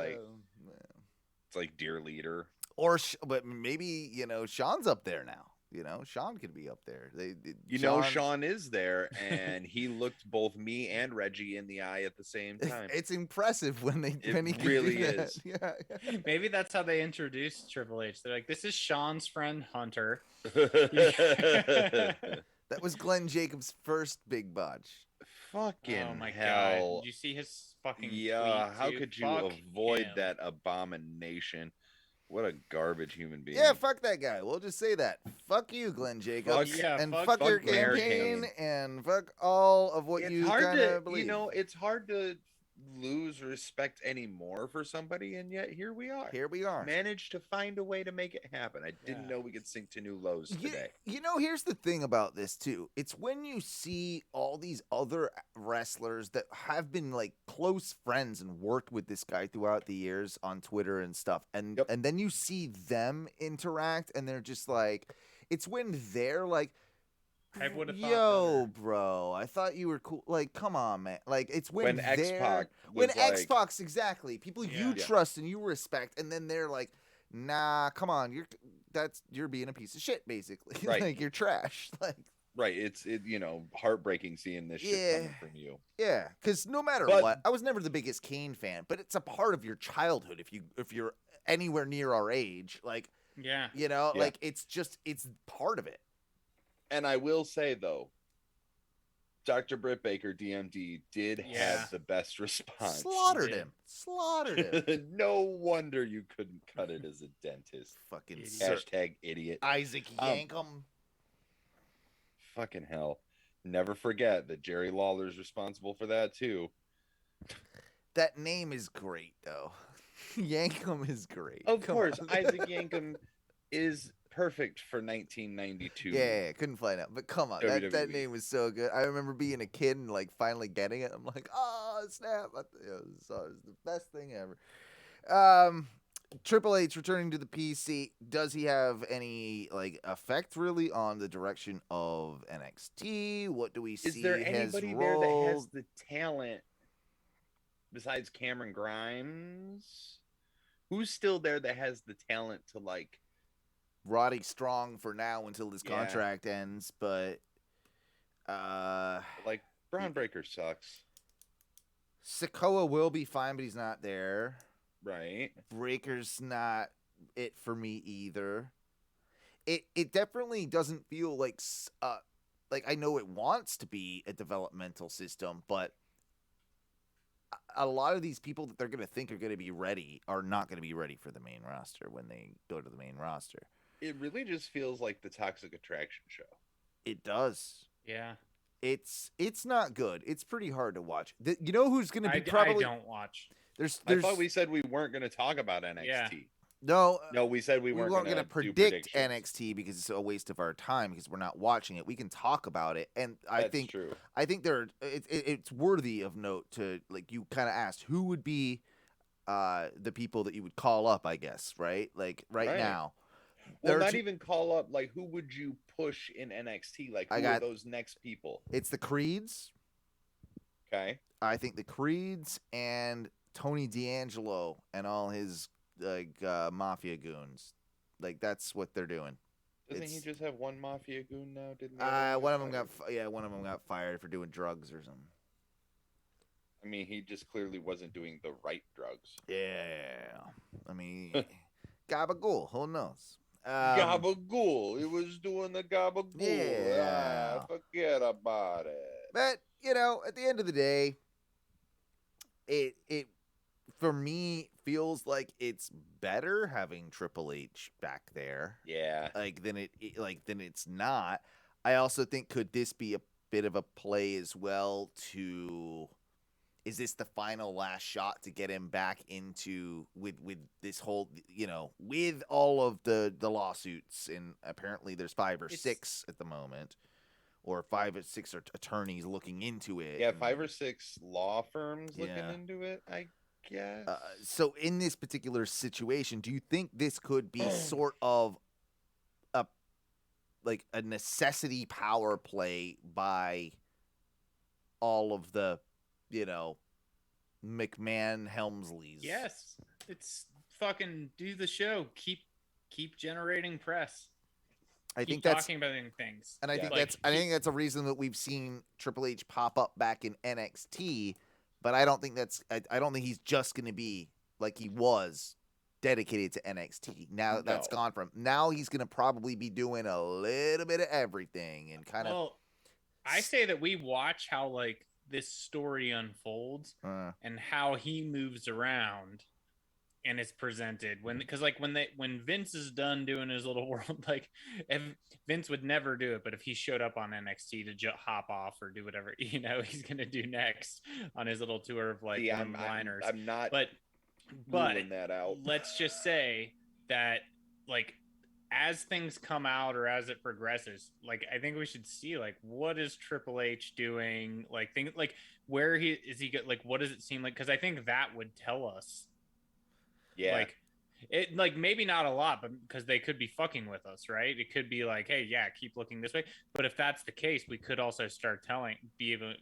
it's like dear leader. But maybe Sean's up there now. Sean could be up there. Sean is there, and he looked both me and Reggie in the eye at the same time. It's impressive when he can really do that. is. Yeah. Maybe that's how they introduced Triple H. They're like, "This is Sean's friend Hunter." That was Glenn Jacobs' first big botch. Fucking Oh my hell. God! Did you see his fucking? Yeah, tweet, how dude? could you Fuck avoid him. that abomination? What a garbage human being. Yeah, fuck that guy. We'll just say that. Fuck you, Glenn Jacobs. Yeah, and fuck- fuck your fuck Mayor campaign Kane. and fuck all of what It's you hard kind to, of believe. it's hard to lose respect anymore for somebody, and yet here we are. Here we are. Managed to find a way to make it happen. I didn't Yeah. know we could sink to new lows today. Here's the thing about this too. It's when you see all these other wrestlers that have been like close friends and worked with this guy throughout the years on Twitter and stuff, and Yep. and then you see them interact, and they're just like, it's when they're like, I would have thought "Yo, better. bro, I thought you were cool." Like, come on, man. Like, it's when When X-Pac when was like- X-Pac, exactly, people you Yeah. trust and you respect, and then they're like, "Nah, come on, you're being a piece of shit, basically. Right. Like you're trash." Like, Right. It's heartbreaking seeing this shit coming from you. yeah, because no matter But- what, I was never the biggest Kane fan, but it's a part of your childhood. If you're anywhere near our age, like Yeah. Yeah. like it's part of it. And I will say though, Dr. Britt Baker, DMD, did Yeah. have the best response. Slaughtered did. him. Slaughtered him. No wonder you couldn't cut it as a dentist. Fucking Idiot. Hashtag idiot. Isaac Yankum. Fucking hell. Never forget that Jerry Lawler's responsible for that too. That name is great though. Yankum is great. Of Come course, on. Isaac Yankum is perfect for 1992. Yeah, couldn't find out. But come on, that WWE. name was so good. I remember being a kid and like finally getting it. I'm like, oh snap! It was the best thing ever. Triple H returning to the PC. Does he have any like effect really on the direction of NXT? What do we see? Is there has anybody there that has rolled? the talent besides Cameron Grimes? Who's still there that has the talent to like Roddy Strong for now until his Yeah. contract ends, but like Braun Breaker sucks, Sikoa will be fine, but he's not there. right? Breaker's not it for me either. It definitely doesn't feel like I know it wants to be a developmental system, but a lot of these people that they're going to think are going to be ready are not going to be ready for the main roster when they go to the main roster. It really just feels like the Toxic Attraction show. It does. Yeah. It's not good. It's pretty hard to watch. You know who's going to be I probably don't watch. there's I thought we said we weren't going to talk about NXT. Yeah. no No, we said we we weren't weren't going to predict NXT because it's a waste of our time because we're not watching it. We can talk about it, and I That's think true. it's worthy of note to like you kind of asked who would be the people that you would call up, I guess, right? Like right Right. now. There Well, are not two- even call up. Like, who would you push in NXT? Like, who are those next people? It's the Creeds. Okay. I think the Creeds and Tony D'Angelo and all his mafia goons. Like that's what they're doing. Doesn't he just have one mafia goon now? Didn't One of them got fired for doing drugs or something. I mean, he just clearly wasn't doing the right drugs. Yeah. I mean, gabagool. Who knows? Gabagool. He was doing the gabagool. Yeah. Forget about it. But at the end of the day, it for me feels like it's better having Triple H back there. Yeah. Than it's not. I also think could this be a bit of a play as well to is this the final last shot to get him back into with this whole with all of the lawsuits, and apparently there's 5 or 6 at the moment, or 5 or 6 attorneys looking into it. Yeah, 5 or 6 law firms looking into it, I guess. So in this particular situation, do you think this could be sort of a necessity power play by all of the McMahon Helmsleys? Yes, it's fucking do the show. Keep generating press. I Keep think that's talking about things, and I think that's a reason that we've seen Triple H pop up back in NXT, but I don't think he's just going to be like he was dedicated to NXT. Now that's gone from. Now he's going to probably be doing a little bit of everything and kind of. Well, I say that we watch how this story unfolds and how he moves around and is presented when Vince is done doing his little world, if Vince would never do it, but if he showed up on NXT to hop off or do whatever he's gonna do next on his little tour of one-liners. I'm not but ruling that out. Let's just say that as things come out or as it progresses, I think we should see what is Triple H doing, where he is he what does it seem like, because I think that would tell us. Yeah. It maybe not a lot, but because they could be fucking with us, right? It could be hey, yeah, keep looking this way. But if that's the case, we could also start be able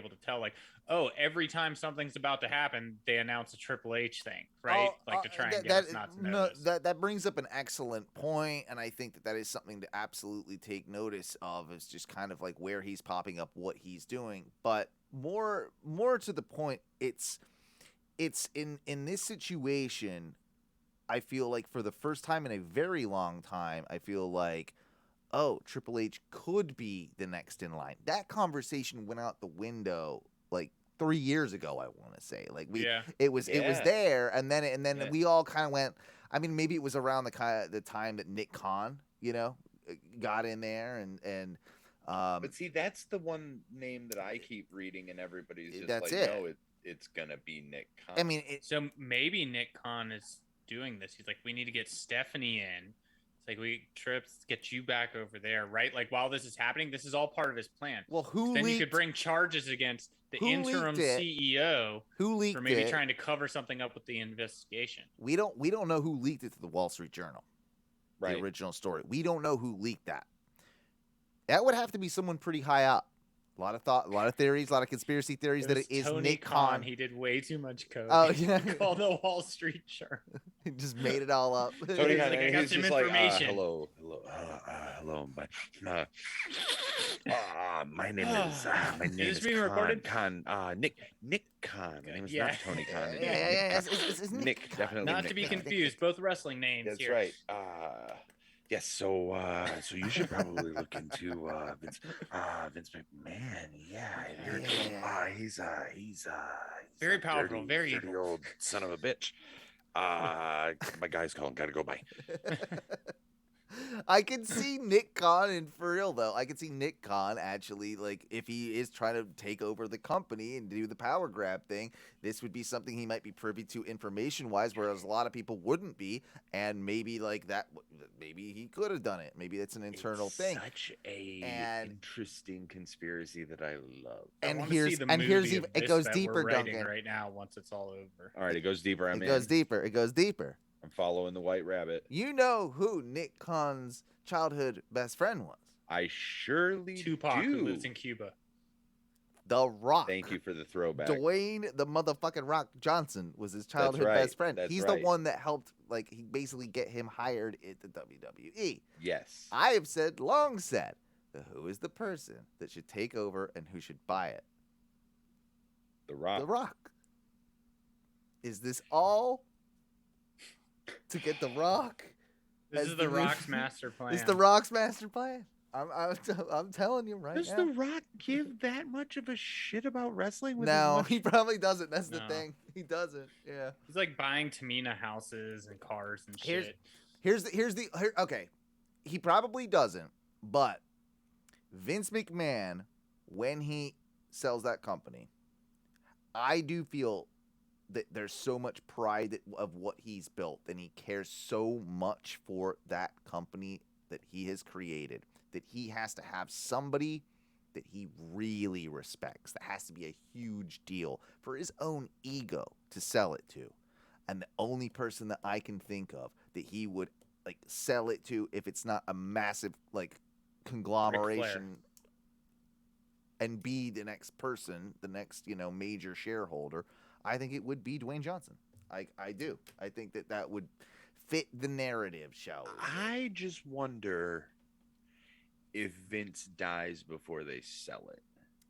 to tell oh, every time something's about to happen, they announce a Triple H thing, right? To try and get us not to notice. That brings up an excellent point, and I think that is something to absolutely take notice of. Is just kind of where he's popping up, what he's doing. But more to the point, it's in this situation. I feel like for the first time in a very long time, I feel like, oh, Triple H could be the next in line. That conversation went out the window 3 years ago. I want to say it was there, and then we all kind of went. I mean, maybe it was around the time that Nick Khan, got in there and. But see, that's the one name that I keep reading, and everybody's just that's no, it's gonna be Nick Khan. I mean, so maybe Nick Khan is doing this. He's we need to get Stephanie in. It's Trips, get you back over there, right? While this is happening, this is all part of his plan. Well, then you could bring charges against the interim CEO who leaked for maybe trying to cover something up with the investigation. We don't know who leaked it to the Wall Street Journal. Right. The original story. We don't know who leaked that. That would have to be someone pretty high up. A lot of thought, a lot of theories, a lot of conspiracy theories that it is Tony Nick Khan. He did way too much coke. Oh, yeah. Called the Wall Street Journal. He just made it all up. Tony Khan, I got some just information. Hello. My name is being recorded? Khan. Nick Khan. My name is not Tony Khan. Yeah. It's Nick, definitely. Not Nick to be Khan. confused, both wrestling names. That's here. right. Yes, so you should probably look into Vince McMahon. Yeah, he's Very a powerful, dirty, very dirty evil. old son of a bitch. My guy's calling. Gotta go. Bye. I can see Nick Khan, and for real though, I can see Nick Khan actually, if he is trying to take over the company and do the power grab thing, this would be something he might be privy to information-wise, whereas a lot of people wouldn't be, and maybe maybe he could have done it. Maybe it's an internal thing. Such a interesting conspiracy that I love. And here's it goes deeper, we're writing Duncan. right now. Once it's all over. All right, it goes deeper. It goes deeper. I'm following the White Rabbit. You know who Nick Khan's childhood best friend was? I surely Tupac, do. who lives in Cuba. The Rock. Thank you for the throwback. Dwayne the motherfucking Rock Johnson was his childhood right. best friend. That's He's right. the one that helped, like, he basically get him hired at the WWE. Yes. I have long said, that who is the person that should take over and who should buy it? The Rock. The Rock. Is this all to get The Rock? This as is the new- Rock's master plan. It's The Rock's master plan. I'm telling you right Does now. The Rock give that much of a shit about wrestling? With No, as much- he probably doesn't. That's the No. thing. He doesn't. Yeah. He's like buying Tamina houses and cars and Here's- shit. Okay. He probably doesn't, but Vince McMahon, when he sells that company, I do feel that there's so much pride of what he's built, and he cares so much for that company that he has created, that he has to have somebody that he really respects. That has to be a huge deal for his own ego to sell it to. And the only person that I can think of that he would like sell it to, if it's not a massive like conglomeration and be the next person, the next, major shareholder, I think it would be Dwayne Johnson. I do. I think that would fit the narrative, shall we say. I just wonder if Vince dies before they sell it.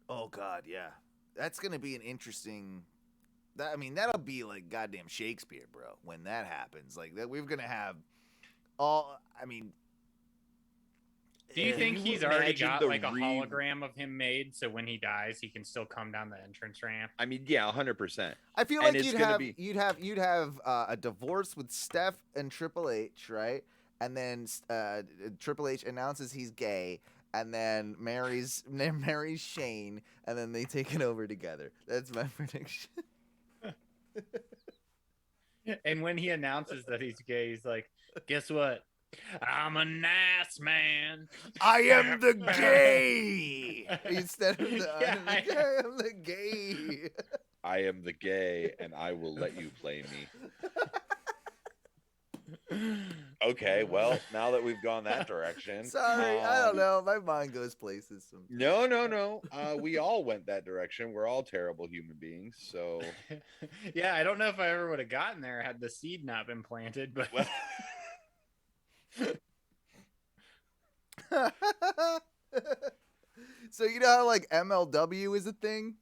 Oh God, yeah. That's gonna be an interesting. That'll be like goddamn Shakespeare, bro. When that happens, like that, we're gonna have all. Do you think you he's already imagine got the like a hologram of him made, so when he dies, he can still come down the entrance ramp? I mean, yeah, 100%. I feel And like it's gonna be- you'd have a divorce with Steph and Triple H, right? And then Triple H announces he's gay, and then marries Shane, and then they take it over together. That's my prediction. And when he announces that he's gay, he's like, "Guess what? I'm a nice man. I am the gay instead of the Yeah, I am the gay. I am the gay, and I will let you play me. Okay, well, now that we've gone that direction. Sorry, I don't know. My mind goes places. No. We all went that direction. We're all terrible human beings. So, Yeah, I don't know if I ever would have gotten there had the seed not been planted, but well, So you know how like MLW is a thing?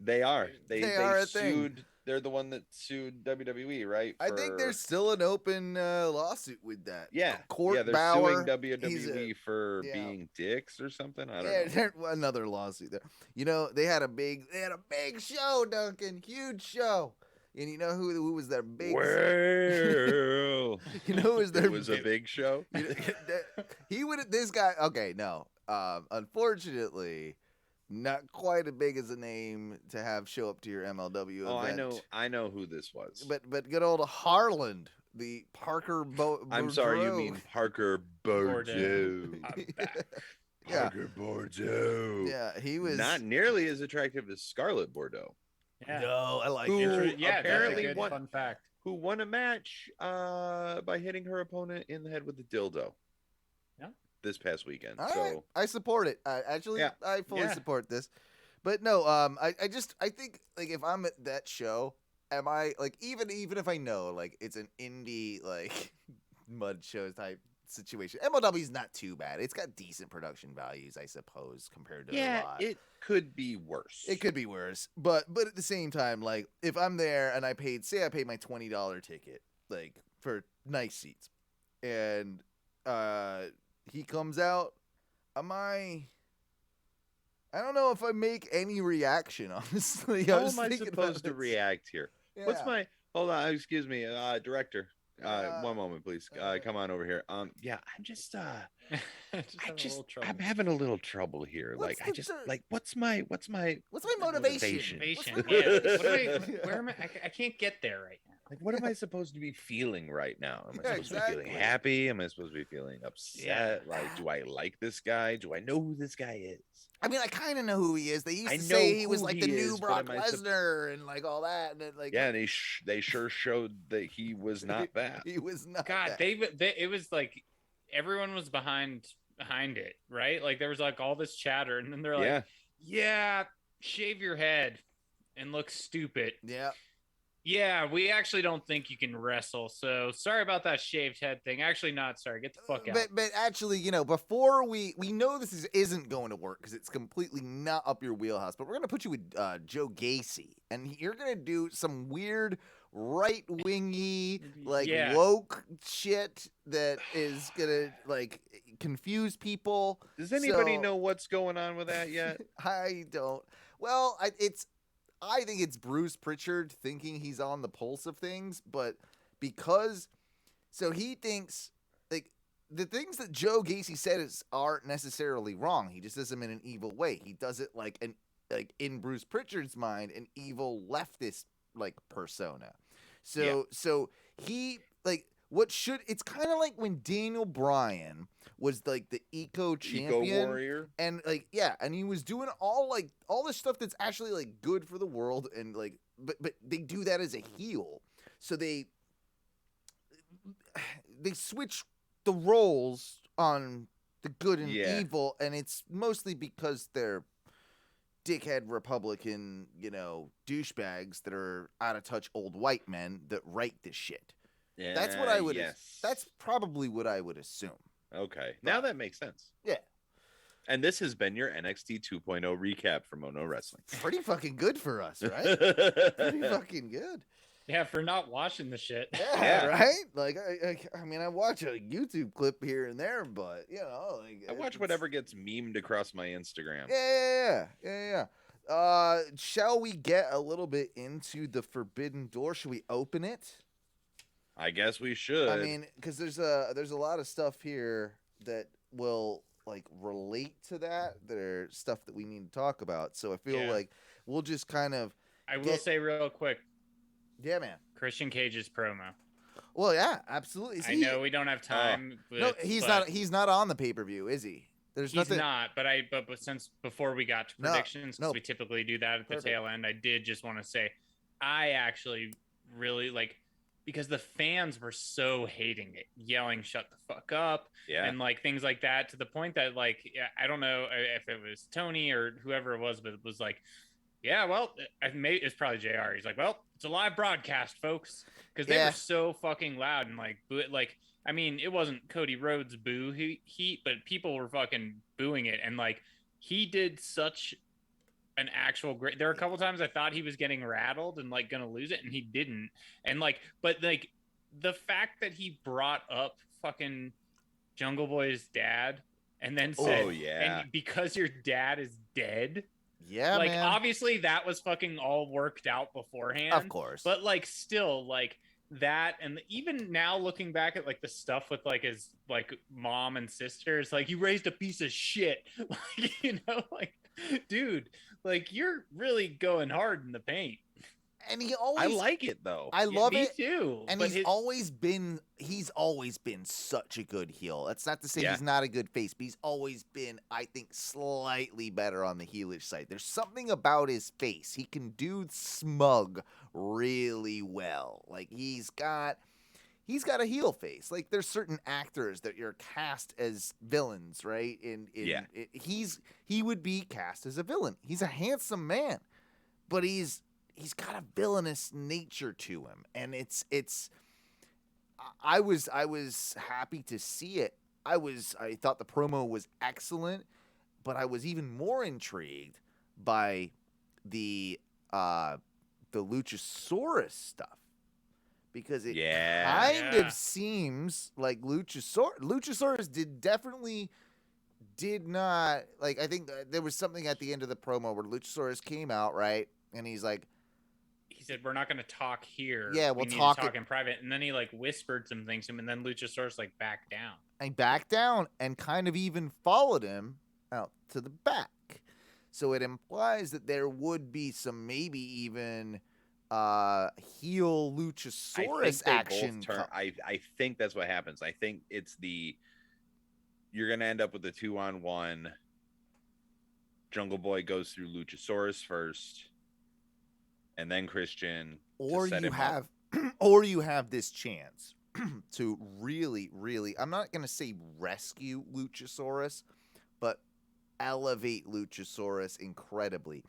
they are. They are a thing. sued. They're the one that sued WWE, right? I think for- there's still an open lawsuit with that. Yeah, Court yeah, they're Bauer, suing WWE he's for yeah. being dicks or something. I don't Yeah, know. there- another lawsuit there. You know, they had a big show, Duncan, huge show. And you know who was their big? Well, You know who was their? it was a big show. You know, he would. This guy. Okay, no. Unfortunately, not quite as big as a name to have show up to your MLW Oh, event. I know who this was. But good old Harland, the Parker. I'm sorry, you Boudreaux. mean Parker Bordeaux. I'm back. Yeah. Parker Bordeaux. Yeah, he was Not nearly as attractive as Scarlett Bordeaux, Yeah, No, I like Who- it. yeah, apparently that's a good won- fun fact. who won a match by hitting her opponent in the head with a dildo. Yeah. This past weekend. All so right, I support it. Actually, Yeah. I fully Yeah. support this. But no, I think like if I'm at that show, am I like even if I know like it's an indie like mud show type situation, MLW's not too bad. It's got decent production values, I suppose, compared to a yeah, lot. it could be worse. It could be worse, but at the same time, like if I'm there and I paid my $20 ticket, like for nice seats, and he comes out, I don't know if I make any reaction. Honestly, How was am I thinking about supposed to this. react here? What's Yeah. my? Hold on, excuse me, director. Uh, One moment, please. Come on over here. Yeah, I'm just I'm having a little trouble here. What's Like, the what's my What's my motivation? Motivation. What's Yeah. my What am I, where am I? I can't get there right now. Like, what am I supposed to be feeling right now? Am I Yeah, supposed to be feeling exactly. happy? Am I supposed to be feeling upset? Like, do I like this guy? Do I know who this guy is? I mean, I kind of know who he is. They used I to know say he was who like the he new is, but Brock am I Lesnar and like all that. And it, like, Yeah, and they sure showed that he was not that. he was not. God, that. it was like everyone was behind it, right? Like there was like all this chatter, and then they're like, yeah, shave your head and look stupid. Yeah. Yeah, we actually don't think you can wrestle. So sorry about that shaved head thing. Actually, not sorry. Get the fuck out. But actually, you know, before we know this isn't going to work because it's completely not up your wheelhouse. But we're gonna put you with Joe Gacy, and you're gonna do some weird right wingy, like woke shit that is gonna like confuse people. Does anybody know what's going on with that yet? I don't. Well, I think it's Bruce Pritchard thinking he's on the pulse of things, but because he thinks like the things that Joe Gacy said aren't necessarily wrong. He just does them in an evil way. He does it like in Bruce Pritchard's mind, an evil leftist like persona. So he like it's kind of like when Daniel Bryan was like the eco champion, eco warrior, and like and he was doing all this stuff that's actually like good for the world, and like but they do that as a heel, so they switch the roles on the good and evil, and it's mostly because they're dickhead Republican, douchebags that are out of touch old white men that write this shit. Yeah, that's what I would. That's probably what I would assume. Okay, now that makes sense. Yeah. And this has been your NXT 2.0 recap from Ohno Wrestling. Pretty fucking good for us, right? Pretty fucking good. Yeah, for not watching the shit. Yeah, right? Like, I mean, I watch a YouTube clip here and there, but, like... I watch whatever gets memed across my Instagram. Yeah. Shall we get a little bit into the Forbidden Door? Should we open it? I guess we should. I mean, because there's a lot of stuff here that will like relate to that. There's stuff that we need to talk about. So I feel like we'll just kind of. I will say real quick. Yeah, man. Christian Cage's promo. Well, yeah, absolutely. I know we don't have time. No, he's not on the pay-per-view, is he? He's not. But since before we got to predictions, because we typically do that at the tail end, I did just want to say, I actually really like. Because the fans were so hating it, yelling "shut the fuck up" and like things like that, to the point that like I don't know if it was Tony or whoever it was, but it was like, well, it's probably JR. He's like, well, it's a live broadcast, folks, because they were so fucking loud and like I mean, it wasn't Cody Rhodes boo heat, but people were fucking booing it, and like he did such an actual great. There are a couple times I thought he was getting rattled and like gonna lose it, and he didn't. And like, but like the fact that he brought up fucking Jungle Boy's dad and then said, and because your dad is dead. Yeah, like man. Obviously that was fucking all worked out beforehand, of course. But like like that, and even now looking back at like the stuff with like his like mom and sisters, like you raised a piece of shit, like, like dude, like you're really going hard in the paint. And I like it though. I love me it too. And he's always been such a good heel. That's not to say he's not a good face, but he's always been, I think, slightly better on the heelish side. There's something about his face. He can do smug really well. Like he's got a heel face. Like there's certain actors that you're cast as villains, right? He would be cast as a villain. He's a handsome man, but he's got a villainous nature to him, and I was happy to see it. I thought the promo was excellent, but I was even more intrigued by the Luchasaurus stuff, because it kind of seems like Luchasaurus did not like. I think there was something at the end of the promo where Luchasaurus came out, right, and he's like. He said, "We're not going to talk here. Yeah, we need to talk in private." And then he like whispered some things to him, and then Luchasaurus like backed down. And backed down and kind of even followed him out to the back. So it implies that there would be some maybe even heel I think Luchasaurus they action. both turn. I think that's what happens. I think it's you're gonna end up with the 2-on-1. Jungle Boy goes through Luchasaurus first, and then Christian Or to set you him have up. or you have this chance to really, really, I'm not gonna say rescue Luchasaurus, but elevate Luchasaurus incredibly.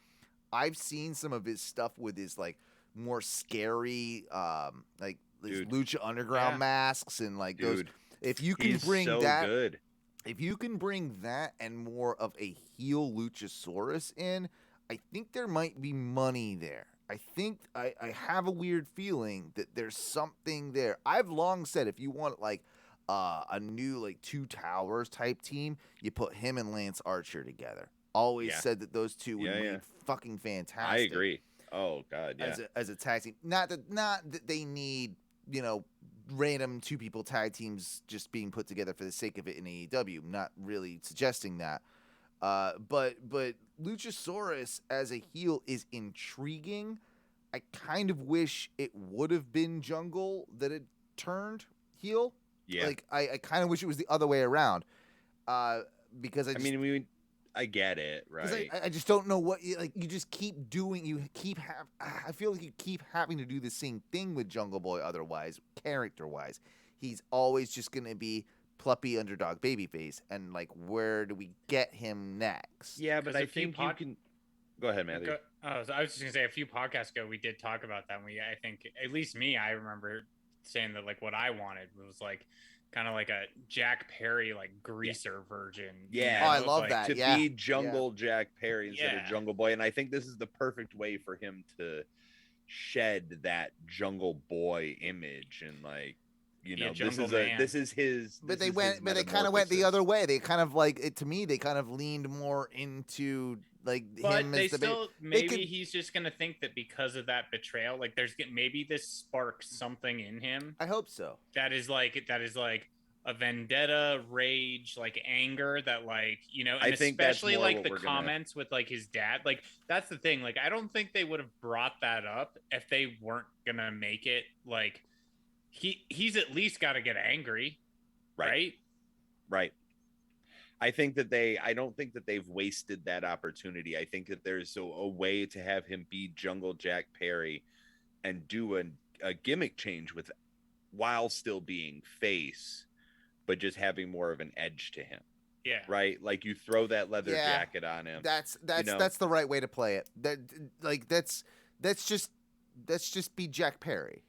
I've seen some of his stuff with his like more scary like his Dude. Lucha Underground Yeah. masks and like those. Dude, If you can he's bring so that, good. if you can bring that and more of a heel Luchasaurus in, I think there might be money there. I think I have a weird feeling that there's something there. I've long said if you want like a new like Two Towers type team, you put him and Lance Archer together. Always Yeah. said that those two would Yeah, be yeah. fucking fantastic. I agree. Oh God, yeah. As a tag team. Not that they need, random two people tag teams just being put together for the sake of it in AEW. Not really suggesting that. But Luchasaurus as a heel is intriguing. I kind of wish it would have been Jungle that had turned heel. Yeah. Like I kind of wish it was the other way around. Because I get it, 'cause right? I just don't know what you just keep doing. I feel like you keep having to do the same thing with Jungle Boy. Otherwise, character wise, he's always just gonna be pluppy underdog babyface. And like, where do we get him next? Yeah, but 'Cause I a few think you can. Go ahead, Matthew. So I was just gonna say a few podcasts ago we did talk about that. And I think at least me, I remember saying that like what I wanted was like kind of like a Jack Perry like greaser version. Yeah. Oh, I love that. To yeah. be Jungle Jack Perry instead Yeah. of Jungle Boy, and I think this is the perfect way for him to shed that Jungle Boy image and like Jungle Man. this is his. But this they is his kind of went the metamorphosis. other way. They kind of to me, they kind of leaned more into like But him they as the still they maybe could- he's just gonna think that because of that betrayal, like maybe this sparks something in him I hope so. that is like a vendetta, rage, like anger that and I think that's especially more like what the we're gonna- comments with like his dad. Like that's the thing. Like I don't think they would have brought that up if they weren't gonna make it like he's at least got to get angry, right? Right. I think that I don't think that they've wasted that opportunity. I think that there's a way to have him be Jungle Jack Perry and do a gimmick change while still being face, but just having more of an edge to him. Yeah. Right? Like you throw that leather Yeah. jacket on him. That's know. that's the right way to play it. That's just be Jack Perry.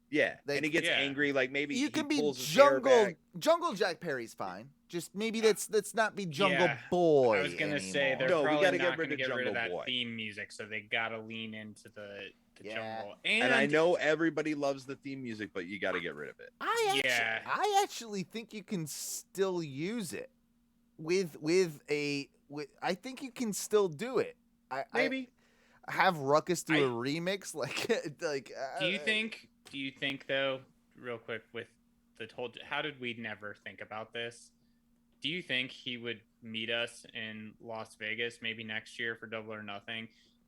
Yeah. Like- and he gets Yeah. angry, like maybe You he can be pulls his hair back. Jungle Jack Perry's fine. Just maybe let's not be Jungle Yeah. Boy. I was gonna say they're No, we probably gotta not get rid gonna of get rid Jungle of that Boy. theme music, so they gotta lean into the Yeah. jungle. And I know everybody loves the theme music, but you got to get rid of it. I actually think you can still use it with I think you can still do it. Maybe. I have Ruckus do a remix like. Do you think though, real quick, with the whole, how did we never think about this? Do you think he would meet us in Las Vegas maybe next year for Double or Nothing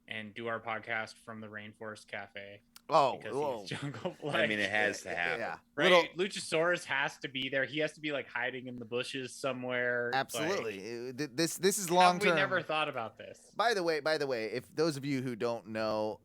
and do our podcast from the Rainforest Cafe? Oh, Because he's Jungle Boy. I mean, it has to happen. Yeah. Right, Luchasaurus has to be there. He has to be like hiding in the bushes somewhere. Absolutely. This is Like, long have term. we never thought about this? By the way, if those of you who don't know,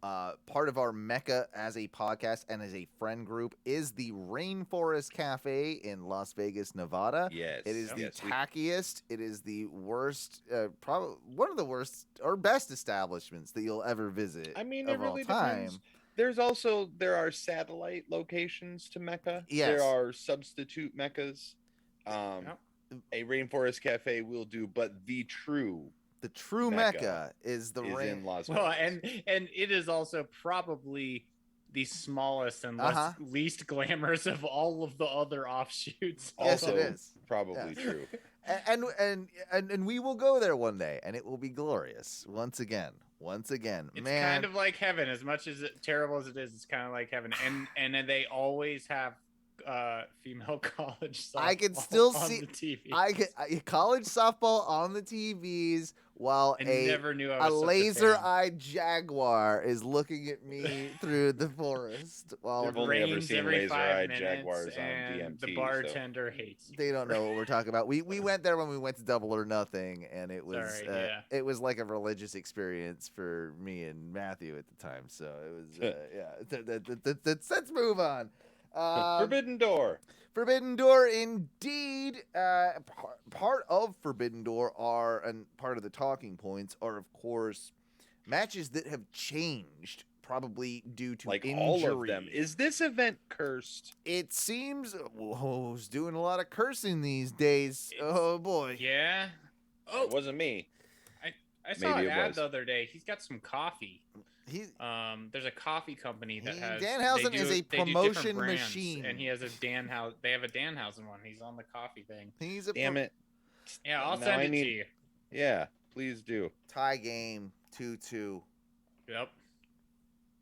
part of our mecca as a podcast and as a friend group is the Rainforest Cafe in Las Vegas, Nevada. Yes. It is the yes, we- tackiest. It is the worst, probably one of the worst or best establishments that you'll ever visit. I mean, it of all really time. depends. There are satellite locations to Mecca. Yes. There are substitute Meccas. Yep. A Rainforest Cafe will do, but the true The true Mecca mecca is the is rain. in Las Vegas. Well, and it is also probably the smallest and least glamorous of all of the other offshoots. Yes, Also, it is. Probably Yeah. true. And we will go there one day, and it will be glorious once again. It's Man, kind of like heaven. As much as terrible as it is, it's kind of like heaven. And they always have female college softball I can still on see the TV. college softball on the TVs while I a never knew I was such a fan. laser-eyed jaguar is looking at me through the forest while I've only ever Rains seen every 5 laser-eyed minutes, jaguars on and DMT. the bartender hates you. they don't know what we're talking about. We went there when we went to Double or Nothing, and it was Sorry, yeah. it was like a religious experience for me and Matthew at the time. So it was yeah. Let's move on. Forbidden Door. Forbidden Door, indeed. Part of Forbidden Door and part of the talking points are, of course, matches that have changed, probably due to Like injury. all of them. Is this event cursed? It seems who's doing a lot of cursing these days. Oh boy. Yeah. Oh, It wasn't me. I saw maybe an it ad was. the other day. He's got some coffee. He's There's a coffee company that has Danhausen is a they do different promotion brands, machine. and he has a Danhausen. They have a Danhausen one. He's on the coffee thing. he's a Damn it. Yeah, I'll Now send I it need- to you. Yeah, please do. tie game 2-2. Yep.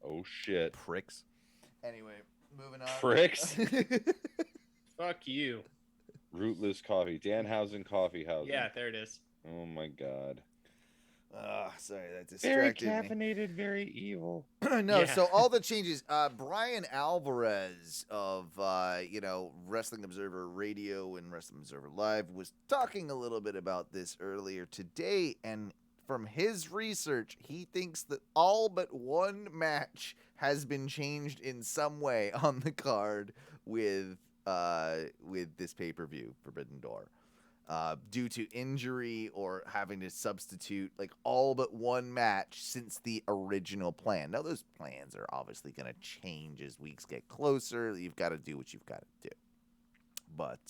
Oh shit. Pricks. Anyway, moving on. Pricks? Fuck you. Rootless coffee. Danhausen Coffee House. Yeah, there it is. Oh my god. Sorry, that Very distracted me. caffeinated, very evil. No, Yeah. so all the changes. Brian Alvarez of Wrestling Observer Radio and Wrestling Observer Live was talking a little bit about this earlier today, and from his research, he thinks that all but one match has been changed in some way on the card with this pay-per-view, Forbidden Door. Due to injury or having to substitute like all but one match since the original plan. Now those plans are obviously going to change as weeks get closer. You've got to do what you've got to do. But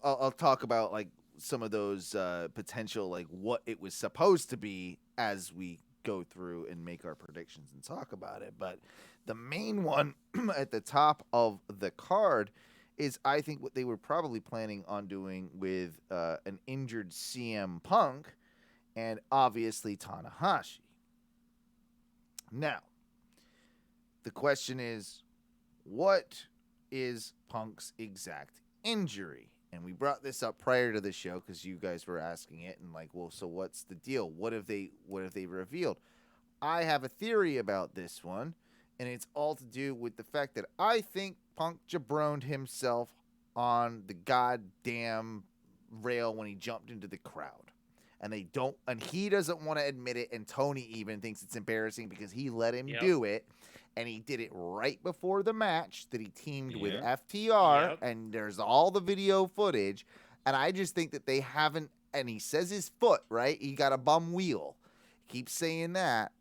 I'll talk about like some of those potential like what it was supposed to be as we go through and make our predictions and talk about it. But the main one at the top of the card is I think what they were probably planning on doing with an injured CM Punk and obviously Tanahashi. Now, the question is, what is Punk's exact injury? And we brought this up prior to the show because you guys were asking it and like, well, so what's the deal? What have they revealed? I have a theory about this one, and it's all to do with the fact that I think Punk jabroned himself on the goddamn rail when he jumped into the crowd. And he doesn't want to admit it, and Tony even thinks it's embarrassing because he let him do it, and he did it right before the match that he teamed with FTR, and there's all the video footage, and I just think that they haven't, and he says his foot, right? He got a bum wheel. Keeps saying that.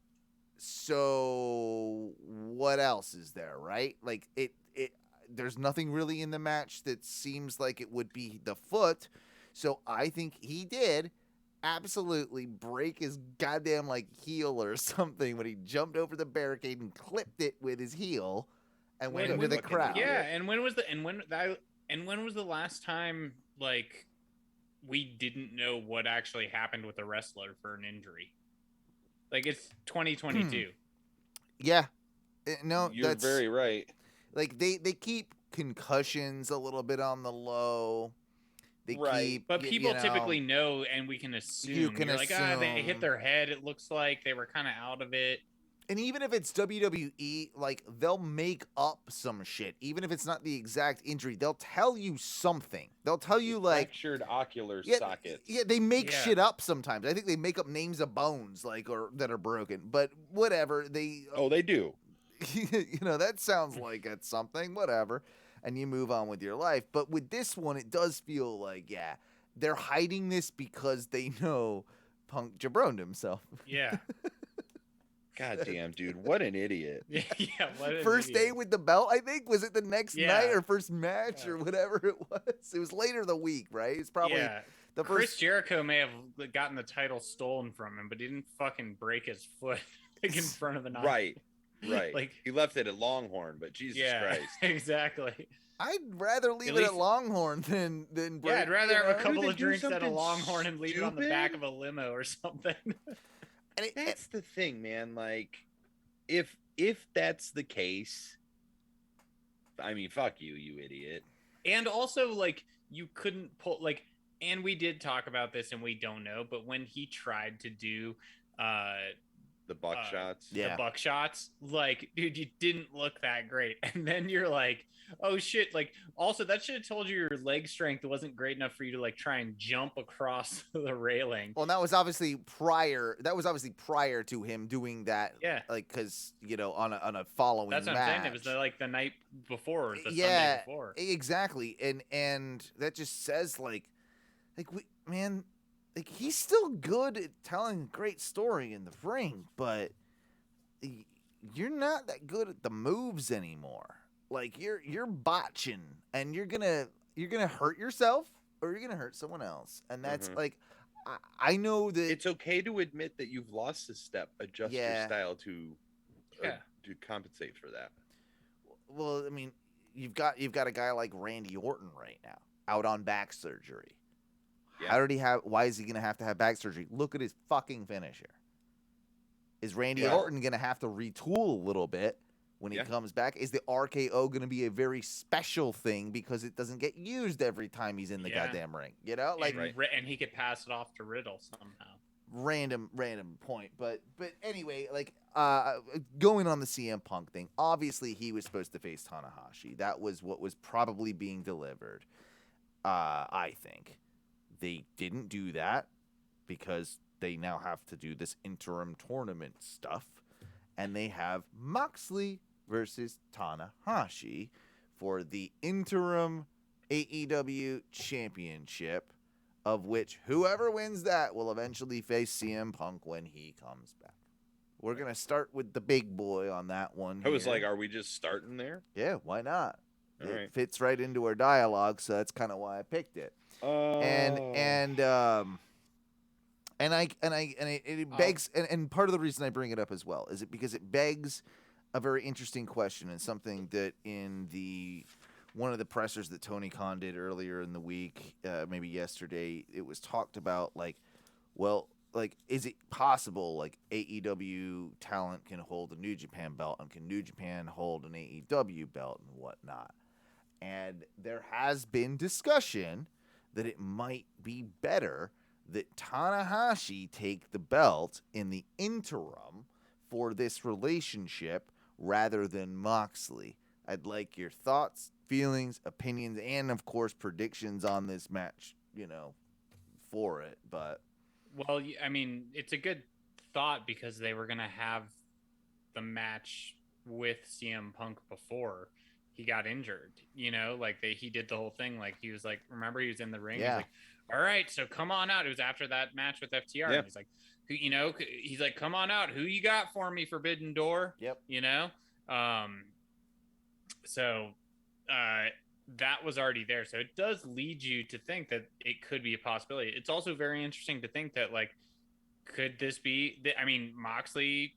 So what else is there, right? Like there's nothing really in the match that seems like it would be the foot. So I think he did absolutely break his goddamn like heel or something when he jumped over the barricade and clipped it with his heel and went into the crowd. Yeah, and when was the last time like we didn't know what actually happened with a wrestler for an injury? Like it's 2022. Yeah. No, You're that's very right. Like they keep concussions a little bit on the low. They Right. keep, But people typically know, and we can assume. You can You're like, they assume. hit their head. It looks like they were kind of out of it. And even if it's WWE, like they'll make up some shit. Even if it's not the exact injury, they'll tell you something. They'll tell you like Fractured ocular yeah, sockets. yeah, they make Yeah. shit up sometimes. I think they make up names of bones like or that are broken. But whatever, they Oh, they do. that sounds like it's something, whatever. And you move on with your life. But with this one, it does feel like, yeah, they're hiding this because they know Punk jabroned himself. Yeah. God damn, dude, what an idiot. Yeah. What an First day idiot. with the belt, I think. Was it the next Yeah. night or first match or Yeah. whatever it was? It was later in the week, right? It's probably Yeah. the Chris first. Jericho may have gotten the title stolen from him, but he didn't fucking break his foot like in front of the night. Right. Right. Like- he left it at Longhorn, but Jesus Yeah. Christ. Exactly. I'd rather leave At it least- at Longhorn than break. Yeah, I'd rather have a you know? couple they of do drinks at a something Longhorn and leave it on the back stupid? of a limo or something. And That's the thing, man. Like, if if that's the case, I mean, fuck you, you idiot. And also, like, you couldn't pull, like, and we did talk about this and we don't know, but when he tried to do The buckshots. Yeah. the buckshots, like, dude, you didn't look that great. And then you're like, oh shit. Like, also, that should have told you your leg strength wasn't great enough for you to like try and jump across the railing. Well, and that was obviously prior. That was obviously prior to him doing that. Yeah. Like, because on a following. That's what match. I'm saying. It was the night before, or the Yeah, Sunday before. exactly. And that just says like he's still good at telling a great story in the ring, but you're not that good at the moves anymore. Like you're botching, and you're gonna hurt yourself or you're gonna hurt someone else, and that's like I know that It's okay to admit that you've lost a step. Adjust your style to compensate for that. Well, I mean, you've got a guy like Randy Orton right now out on back surgery. Yeah. How did he have? Why is he gonna have to have back surgery? Look at his fucking finisher. Is Randy Orton gonna have to retool a little bit when he comes back? Is the RKO gonna be a very special thing because it doesn't get used every time he's in the goddamn ring? Like, and he could pass it off to Riddle somehow. Random point, but anyway, like going on the CM Punk thing, obviously he was supposed to face Tanahashi. That was what was probably being delivered. I think they didn't do that because they now have to do this interim tournament stuff, and they have Moxley versus Tanahashi for the interim AEW championship, of which whoever wins that will eventually face CM Punk when he comes back. We're going to start with the big boy on that one. I was like, are we just starting there? Yeah, why not? All It right. fits right into our dialogue, so that's kind of why I picked it. And it begs, and part of the reason I bring it up as well is because it begs a very interesting question, and something that in one of the pressers that Tony Khan did earlier in the week, maybe yesterday, it was talked about is it possible like AEW talent can hold a New Japan belt, and can New Japan hold an AEW belt and whatnot? And there has been discussion that it might be better that Tanahashi take the belt in the interim for this relationship rather than Moxley. I'd like your thoughts, feelings, opinions, and of course predictions on this match, for it. But well, I mean, it's a good thought because they were gonna have the match with CM Punk before he got injured. He did the whole thing. Like, he was like, remember, he was in the ring. Yeah. He's like, all right, so come on out. It was after that match with FTR. Yeah. And he's like, he's like, come on out. Who you got for me, Forbidden Door? Yep. So that was already there. So it does lead you to think that it could be a possibility. It's also very interesting to think that, like, could this be, Moxley,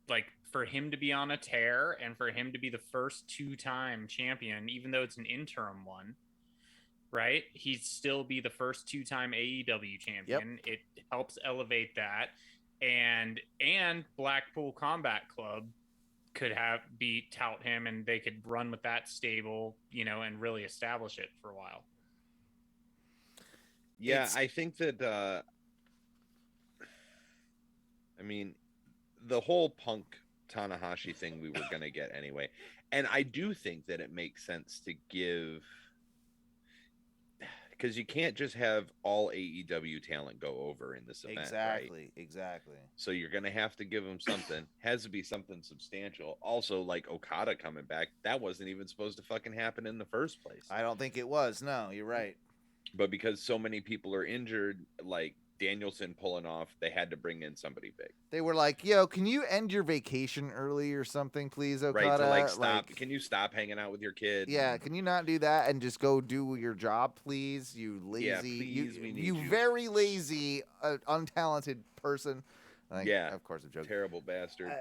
like, for him to be on a tear and for him to be the first 2-time champion, even though it's an interim one, right? He'd still be the first 2-time AEW champion. Yep. It helps elevate that. And Blackpool Combat Club could tout him, and they could run with that stable, and really establish it for a while. Yeah, I think that the whole Punk Tanahashi thing we were going to get anyway. And I do think that it makes sense to give, because you can't just have all AEW talent go over in this event. Exactly. So you're going to have to give them something. Has to be something substantial. Also, like Okada coming back, that wasn't even supposed to fucking happen in the first place. I don't think it was. No, you're right. But because so many people are injured, like Danielson pulling off, they had to bring in somebody big. They were like, yo, can you end your vacation early or something, please, Okada? Right, to like stop. Can you stop hanging out with your kid? Yeah, can you not do that and just go do your job, please? You lazy, yeah, please, you very lazy, untalented person. Of course, I'm joking. Terrible bastard.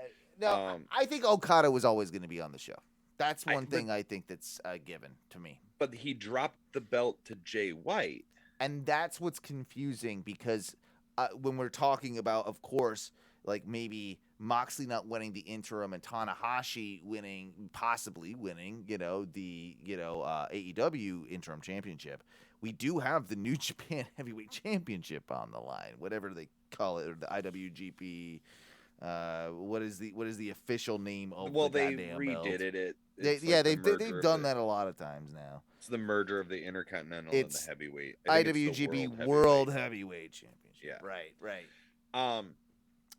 I think Okada was always going to be on the show. That's one thing I think that's given to me. But he dropped the belt to Jay White. And that's what's confusing, because when we're talking about, of course, like maybe Moxley not winning the interim and Tanahashi possibly winning, the AEW interim championship, we do have the New Japan Heavyweight Championship on the line, whatever they call it, or the IWGP. What is the official name of the they goddamn redid belt? it. They've done that a lot of times now. It's the merger of the Intercontinental It's and the Heavyweight. I think it's the IWGP World Heavyweight Championship. Yeah. Right.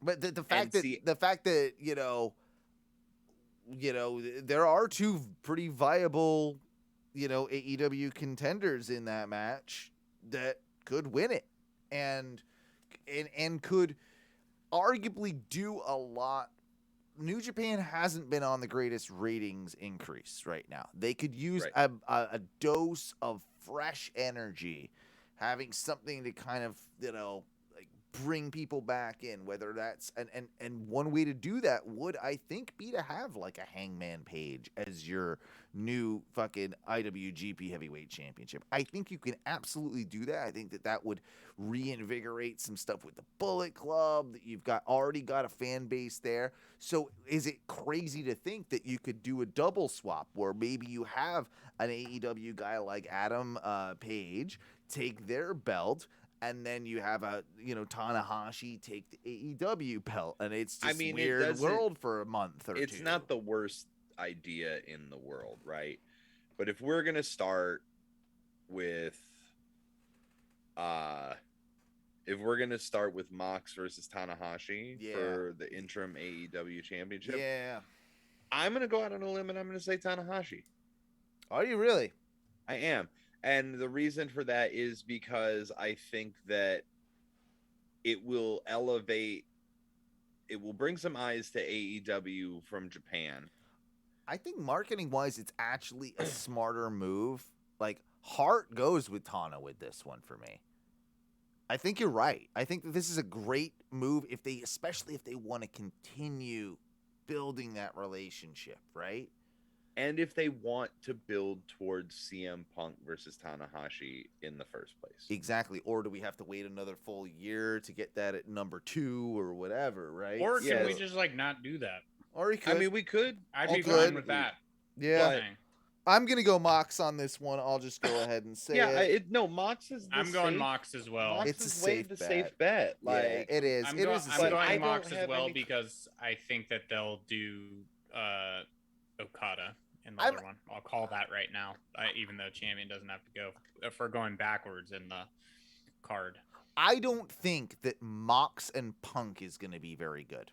But the fact that there are two pretty viable AEW contenders in that match that could win it and could arguably do a lot. New Japan hasn't been on the greatest ratings increase right now. They could use a dose of fresh energy, having something to kind of bring people back in, whether that's and one way to do that would, I think, be to have like a Hangman Page as your new fucking IWGP Heavyweight Championship. I think you can absolutely do that. I think that would reinvigorate some stuff with the Bullet Club, that you've already got a fan base there. So is it crazy to think that you could do a double swap where maybe you have an AEW guy like Adam Page take their belt, and then you have Tanahashi take the AEW belt, and it's just weird world for a month or two. It's not the worst idea in the world, right? But if we're gonna start with, Mox versus Tanahashi for the interim AEW championship, I'm gonna go out on a limb and I'm gonna say Tanahashi. Are you really? I am. And the reason for that is because I think that it will bring some eyes to AEW from Japan. I think marketing-wise, it's actually a smarter move. Like, Hart goes with Tana with this one for me. I think you're right. I think that this is a great move, especially if they want to continue building that relationship, right? And if they want to build towards CM Punk versus Tanahashi in the first place. Exactly. Or do we have to wait another full year to get that at number 2 or whatever, right? Or can we just not do that? Or we could. I mean, we could. I'd be fine with that. Yeah. I'm going to go Mox on this one. I'll just go ahead and say it. Mox is I'm going Mox as well. It's a safe bet. Like, it is. I'm it going is a safe bet. Mox as well because I think that they'll do Okada in the other one. I'll call that right now, even though Champion doesn't have to go if we're going backwards in the card. I don't think that Mox and Punk is going to be very good.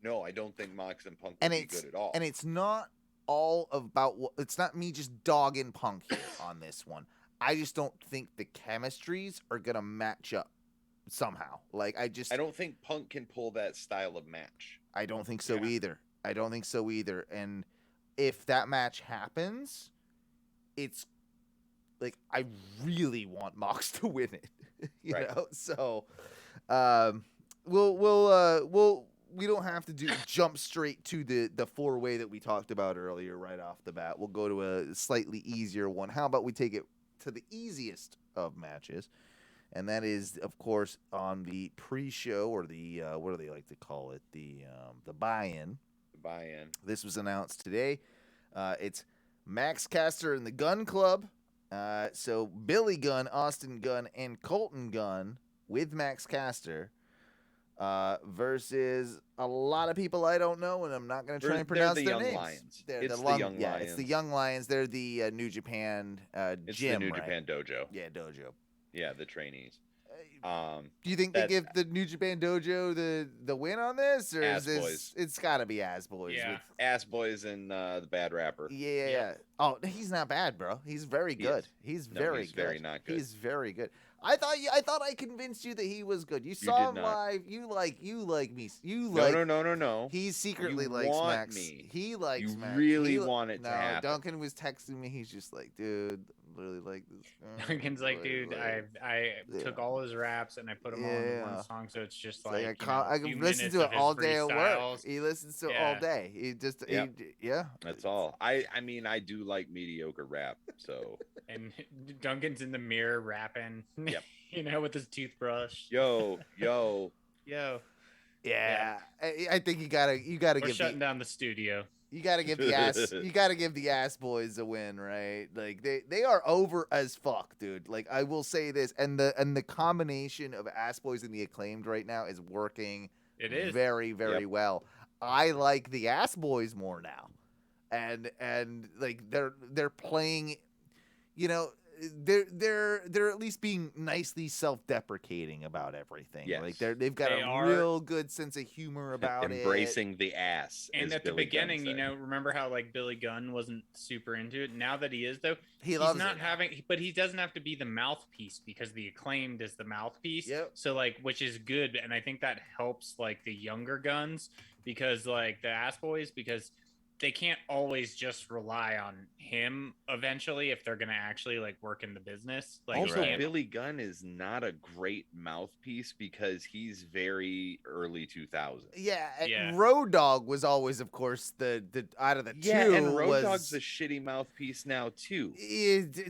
No, I don't think Mox and Punk will be good at all. And it's not all about it's not me just dogging Punk here on this one. I just don't think the chemistries are going to match up somehow. I don't think Punk can pull that style of match. I don't think so either. And if that match happens, it's like I really want Mox to win it. you know? So we don't have to jump straight to the 4-way that we talked about earlier right off the bat. We'll go to a slightly easier one. How about we take it to the easiest of matches? And that is, of course, on the pre-show, or the what do they like to call it? The buy-in. The buy-in. This was announced today. It's Max Caster and the Gun Club. So Billy Gunn, Austin Gunn, and Colton Gunn with Max Caster versus a lot of people I don't know, and I'm not going to try and pronounce their names. Lions. It's the Young Lions. They're the New Japan it's gym, the New Japan dojo. Yeah, dojo. Yeah, the trainees. Do you think they give the New Japan dojo the win on this, or is this? Boys. It's got to be Ass Boys. Yeah. Ass Boys and the Bad Rapper. Yeah. Oh, he's not bad, bro. He's very good. He's very good. Very not good. He's very good. I thought I convinced you that he was good. You saw him live. You like me. No. He secretly likes Max. Me. He likes you Max. Really want it to happen. Duncan was texting me. He's just like, dude, really like this. Duncan's like, dude, I took all his raps and I put them all in one song, so it's just I can listen to it all day at work. He listens to it all day. He just That's all. I mean, I do like mediocre rap, so. And Duncan's in the mirror rapping, yep. with his toothbrush. Yo. Yeah, I think you gotta We're give shutting down the studio. you gotta give the ass boys a win, right? Like they are over as fuck, dude. Like I will say this, and the combination of ass boys and the Acclaimed right now is working. It is. very well. I like the ass boys more now, and like they're playing, you know. They're at least being nicely self-deprecating about everything. Yes. Like they've got They a are real good sense of humor about Embracing the ass. And as at the Billy Gunn beginning, said. remember how like Billy Gunn wasn't super into it. Now that he is, though, He loves he's not it. having, but he doesn't have to be the mouthpiece because the Acclaimed is the mouthpiece. Yep. So like, which is good, and I think that helps like the younger guns because like the ass boys because they can't always just rely on him eventually if they're gonna actually like work in the business. Like Also, you can't- Billy Gunn is not a great mouthpiece because he's very early 2000s. Yeah, and Yeah. Road Dogg was always, of course, the out of the Yeah, two and Road was Dogg's a shitty mouthpiece now too.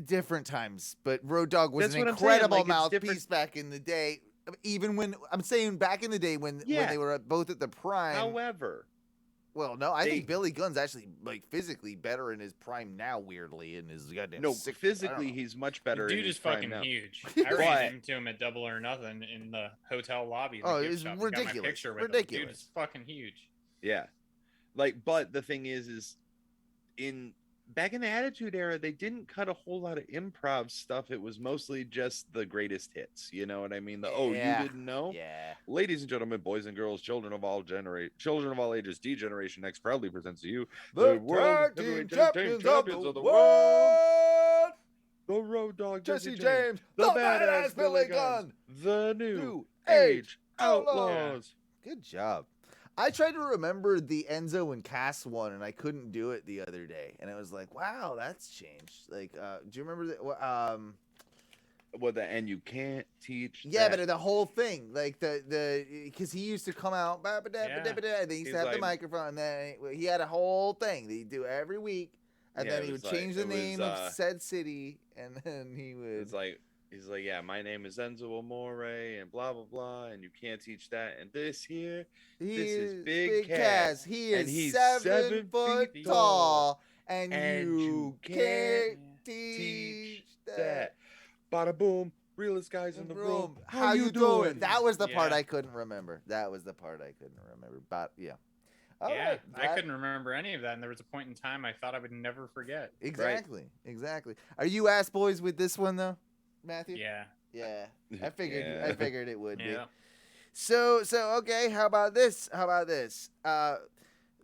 different times, but Road Dogg was That's an what I'm saying, incredible like, it's mouthpiece different- back in the day. Even when I'm saying back in the day when Yeah. they were both at the prime. However, Well, no, I think They- Billy Gunn's actually like physically better in his prime now. Weirdly, in his goddamn no, sick, I don't physically know. he's much the better. dude in is his prime fucking now. huge. I But- ran into him at Double or Nothing in the hotel lobby. In the Oh, gift it's shop. I got my ridiculous, picture with him. ridiculous. Dude is fucking huge. Yeah, like, but the thing is in back in the Attitude Era, they didn't cut a whole lot of improv stuff. It was mostly just the greatest hits. You know what I mean? Yeah. You didn't know? Yeah. Ladies and gentlemen, boys and girls, children of all ages, D-Generation X proudly presents to you The World tag team Heavyweight champions of the world. the Road Dogg Jesse James, the badass Billy Gunn, the New new Age Age Outlaws. Outlaws. Good job. I tried to remember the Enzo and Cass one, and I couldn't do it the other day. And I was like, "Wow, that's changed." Like, do you remember that? And you can't teach. Yeah, that. but the whole thing, like because he used to come out, and then he used to have the like- microphone, and then he had a whole thing that he'd do every week, and Yeah, then it he would was like- change the it was, name of said city, and then he would. It's like he's like, yeah, my name is Enzo Amore, and blah blah blah, and you can't teach that. And this here, He this is is Big Cass. Cass, He and is he's 7 foot feet tall, and and you you can't can't teach that. that. Bada boom, realest guys in the room. How you doing? That was the part Yeah. I couldn't remember. But yeah. All yeah, right, I couldn't remember any of that, and there was a point in time I thought I would never forget. Exactly. Are you ass boys with this one though, Matthew? Yeah, Yeah. I figured. Yeah. I figured it would be. yeah. So okay. How about this? The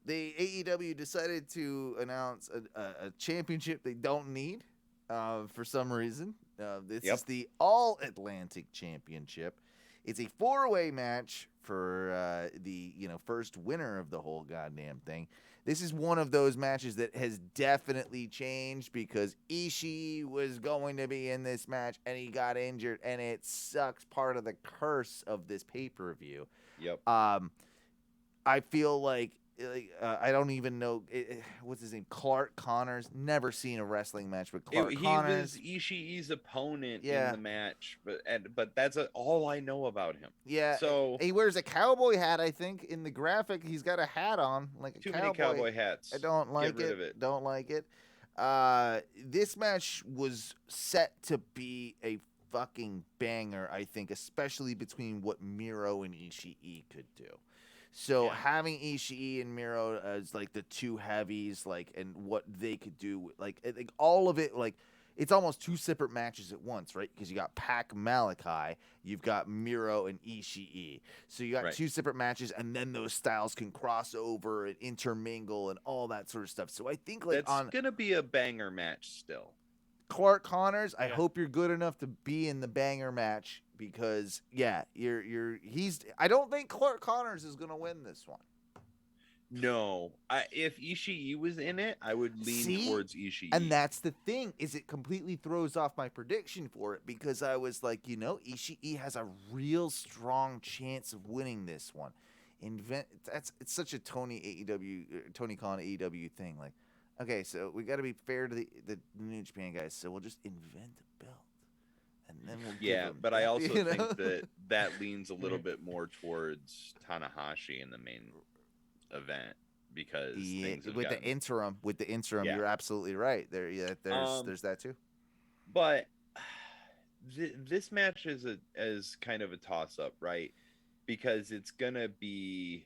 AEW decided to announce a championship they don't need for some reason. This Yep. is the All Atlantic Championship. It's a 4-way match for the first winner of the whole goddamn thing. This is one of those matches that has definitely changed because Ishii was going to be in this match and he got injured, and it sucks. Part of the curse of this pay-per-view. Yep. I feel like I don't even know what's his name. Clark Connors. Never seen a wrestling match with Clark He Connors. was Ishii's opponent Yeah. in the match, but that's all I know about him. Yeah. So He wears a cowboy hat. I think in the graphic he's got a hat on, like a too cowboy. many cowboy hats. I don't like Get rid of it. Don't like it. This match was set to be a fucking banger, I think, especially between what Miro and Ishii could do. So Yeah. having Ishii and Miro as like the two heavies, like, and what they could do, like all of it, like it's almost two separate matches at once, right? Because you got Pac Malachi, you've got Miro and Ishii. So you got Right. two separate matches, and then those styles can cross over and intermingle and all that sort of stuff. So I think like That's on gonna be a banger match still. Clark Connors, I Yeah. hope you're good enough to be in the banger match because I don't think Clark Connors is gonna win this one. No, if Ishii was in it, I would lean See? towards Ishii. And that's the thing, is it completely throws off my prediction for it because I was like, Ishii has a real strong chance of winning this one. It's such a Tony Khan AEW thing. Like, okay, so we got to be fair to the New Japan guys, so we'll just invent a belt, and then we'll give Yeah, him but I that, also you know? think that leans a little bit more towards Tanahashi in the main event because things have with the gotten- interim, Yeah. you're absolutely right. There's that too. But this match is kind of a toss up, right? Because it's gonna be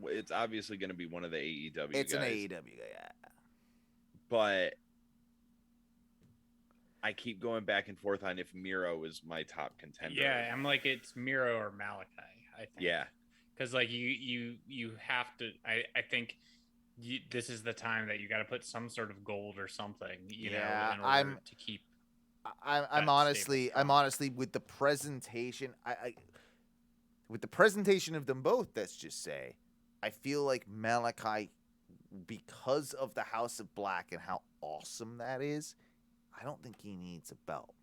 it's obviously gonna be one of the AEW It's guys. an AEW guy. Yeah. But I keep going back and forth on if Miro is my top contender. Yeah, I'm like it's Miro or Malachi. I think. Yeah. Because like you have to. I think this is the time that you got to put some sort of gold or something. You know, in order to keep. I'm honestly with the presentation. With the presentation of them both, let's just say, I feel like Malachi, because of the House of Black and how awesome that is, I don't think he needs a belt.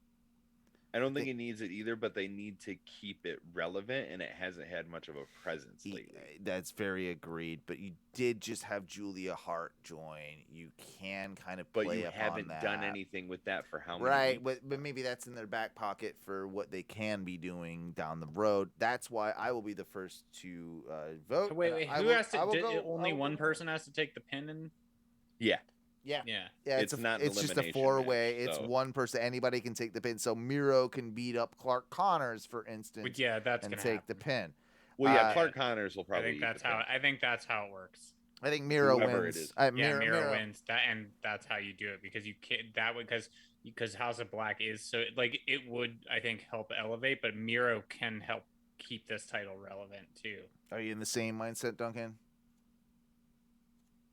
I don't think he needs it either, but they need to keep it relevant, and it hasn't had much of a presence lately. That's very agreed. But you did just have Julia Hart join. You can kind of play but you upon haven't that. done anything with that for how many Right, weeks? but maybe that's in their back pocket for what they can be doing down the road. That's why I will be the first to vote. So wait, I who will- has to? I will go- only I will one go- person has to take the pin in. Yeah. Yeah. Yeah. Yeah, It's not an it's just a elimination four-way. match, It's so- one person. Anybody can take the pin. So Miro can beat up Clark Connors, for instance, But yeah, that's and gonna take happen. the pin. Well, yeah, Uh, Clark Connors will I probably. think that's how. I think that's how it works. I think Miro Whoever wins. it is. Yeah, Miro Miro wins that, and that's how you do it because you can't that way because House of Black is so like it would I think help elevate, but Miro can help keep this title relevant too. Are you in the same mindset, Duncan?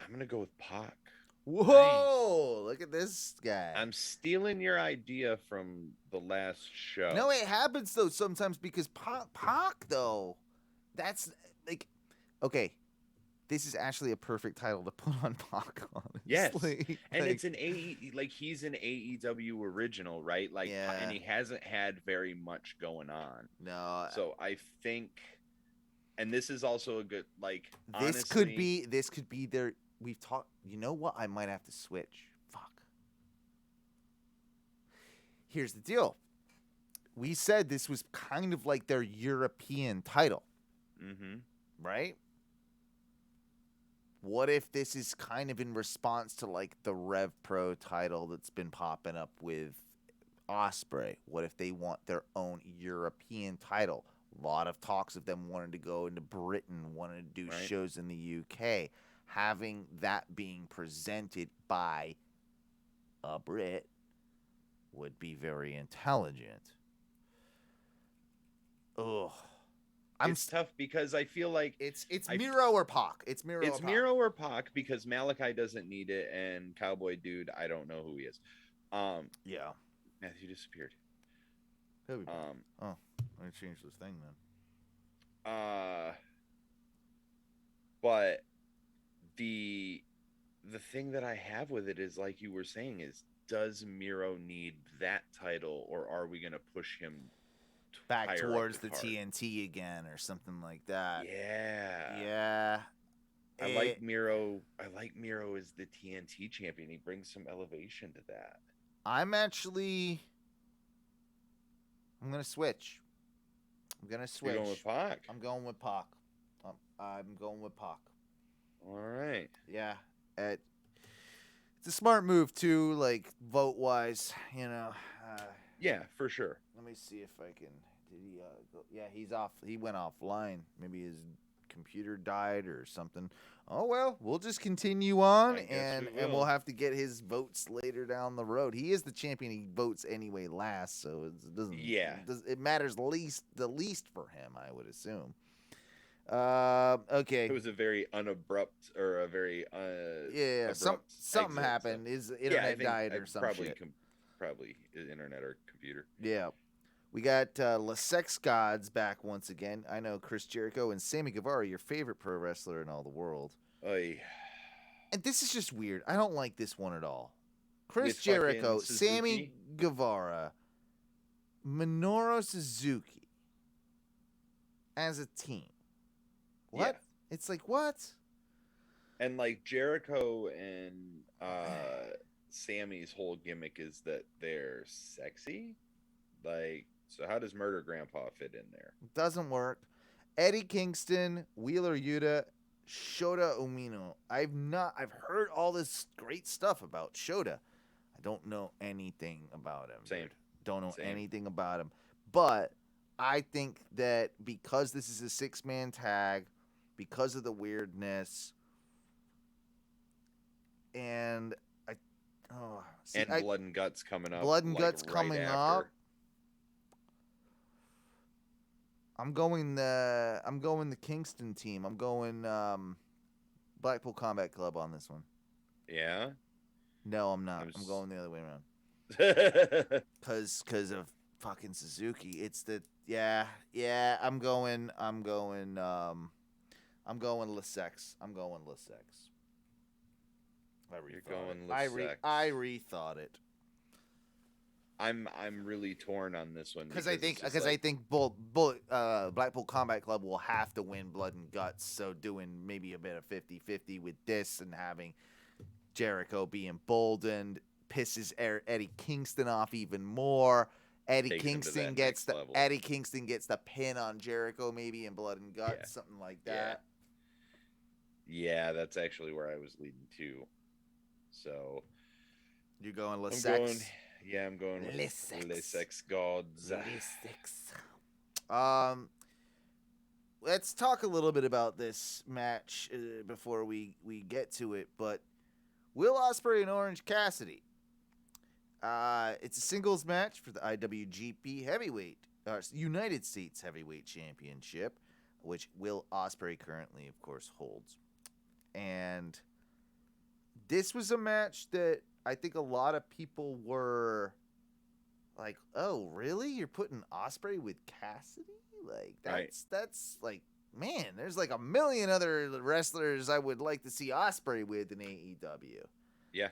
I'm gonna go with Pac. Whoa! Look at this guy. I'm stealing your idea from the last show. No, it happens though sometimes because Pac though, that's like, okay, this is actually a perfect title to put on Pac. Honestly, Yes, and Like, it's an he's an AEW original, right? Like, Yeah. and he hasn't had very much going on. no. So I think, and this is also a good like. This could be their. We've talked. You know what? I might have to switch. Fuck. Here's the deal. We said this was kind of like their European title, Mm-hmm. right? What if this is kind of in response to like the Rev Pro title that's been popping up with Osprey? What if they want their own European title? A lot of talks of them wanting to go into Britain, wanting to do Right. shows in the UK. Having that being presented by a Brit would be very intelligent. Ugh. It's tough because I feel like It's I- Miro or Pac. It's Miro. it's or Pac. Miro or Pac because Malachi doesn't need it, and Cowboy Dude, I don't know who he is. Yeah. Matthew disappeared. He'll be back. Um, Let me change this thing then. But the thing that I have with it is like you were saying is, does Miro need that title, or are we gonna push him Back higher up towards the card? TNT again or something like that. Yeah. Yeah. I like Miro. I like Miro as the TNT champion. He brings some elevation to that. I'm gonna switch. You're going with Pac. I'm going with Pac. I'm going with Pac. All right. Yeah. It's a smart move too, like vote wise. You know. Yeah, for sure. Let me see if I can. Did he? Go? Yeah, he's off. He went offline. Maybe his computer died or something. Oh well, we'll just continue on, I guess and we we'll will. have to get his votes later down the road. He is the champion. He votes anyway last, so it doesn't. Yeah. It matters the least for him, I would assume. Okay. It was a very unabrupt or a very Yeah. abrupt Something exit, happened. so- His Yeah, I internet think died I or some probably shit. Probably internet or computer. Yeah. We got La Sex Gods back once again. I know Chris Jericho and Sammy Guevara, your favorite pro wrestler in all the world. Oy. And this is just weird. I don't like this one at all. Chris With fucking Jericho, Sammy Suzuki? Guevara, Minoru Suzuki as a team. What? Yeah. It's like, what? And like Jericho and Sammy's whole gimmick is that they're sexy. Like, so how does Murder Grandpa fit in there? Doesn't work. Eddie Kingston, Wheeler Yuta, Shota Umino. I've heard all this great stuff about Shota. I don't know anything about him. Same. Dude. Don't know Same. anything about him. But I think that because this is a 6-man tag, because of the weirdness, and Blood and Guts coming up. Blood and like, Guts right coming after. up. I'm going the Kingston team. I'm going Blackpool Combat Club on this one. Yeah. No, I'm not. I'm I'm going the other way around. Yeah. Cause of fucking Suzuki. It's the yeah. I'm going Lesex. I'm going Lesex. You're going I Lesex. rethought it. I'm really torn on this one I think Blackpool Combat Club will have to win Blood and Guts. So doing maybe a bit of 50-50 with this and having Jericho be emboldened pisses Eddie Kingston off even more. Eddie Takes him to Kingston that gets next level. Eddie Kingston gets the pin on Jericho maybe in Blood and Guts, Yeah. something like Yeah. that. Yeah, that's actually where I was leading to. So You're going I'm Lesex. I'm going with Lesex. Lesex Gods. Let's talk a little bit about this match before we get to it. But Will Ospreay and Orange Cassidy. It's a singles match for the IWGP United States Heavyweight Championship, which Will Ospreay currently, of course, holds. And this was a match that I think a lot of people were like, "Oh, really? You're putting Ospreay with Cassidy? Like that's like, man, there's like a million other wrestlers I would like to see Ospreay with in AEW." Yeah.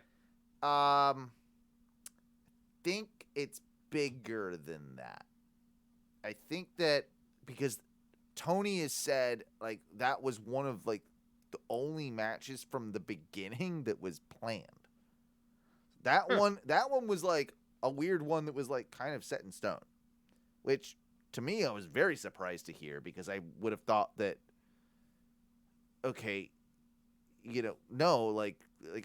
Think it's bigger than that. I think that because Tony has said like that was one of like the only matches from the beginning that was planned. That one was like a weird one that was like kind of set in stone, which to me I was very surprised to hear because I would have thought that okay, no, like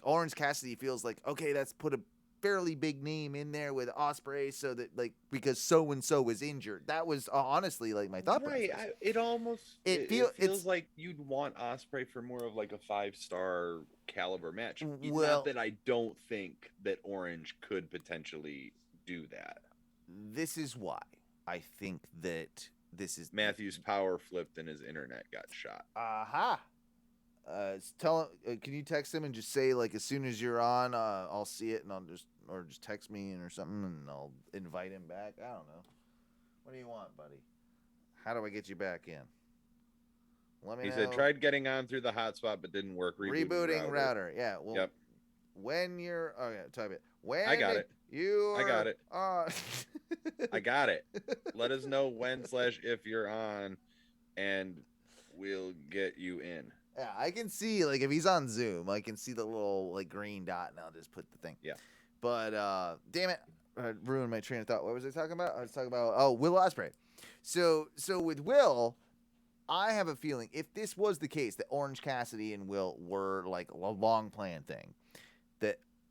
Orange Cassidy feels like okay, let's put a fairly big name in there with Ospreay so that like because so and so was injured. That was honestly like my thought Right. process. It feels like you'd want Ospreay for more of like a 5-star caliber match. Well, Not that I don't think that Orange could potentially do that. This is why I think that this is Matthews power flipped and his internet got shot. Aha. Tell him. Can you text him and just say like as soon as you're on, I'll see it and I'll just text me or something and I'll invite him back. I don't know. What do you want, buddy? How do I get you back in? Let me know. He said tried getting on through the hotspot but didn't work. Rebooting router. Yeah. Well, yep. When you're type it. When I got it. I got it. I got it. Let us know when/if you're on, and we'll get you in. Yeah, I can see like if he's on Zoom, I can see the little like green dot, and I'll just put the thing. Yeah. But damn it, I ruined my train of thought. What was I talking about? I was talking about Will Ospreay. So with Will, I have a feeling if this was the case that Orange Cassidy and Will were like a long planned thing,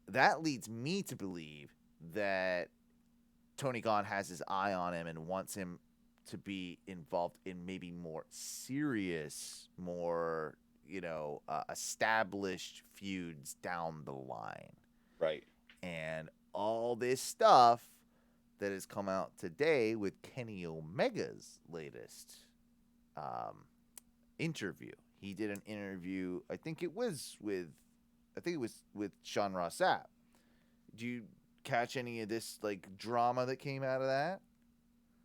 that leads me to believe that Tony Khan has his eye on him and wants him to be involved in maybe more serious, more established feuds down the line. Right. And all this stuff that has come out today with Kenny Omega's latest interview. He did an interview, I think it was with Sean Ross Sapp. Do you catch any of this like drama that came out of that?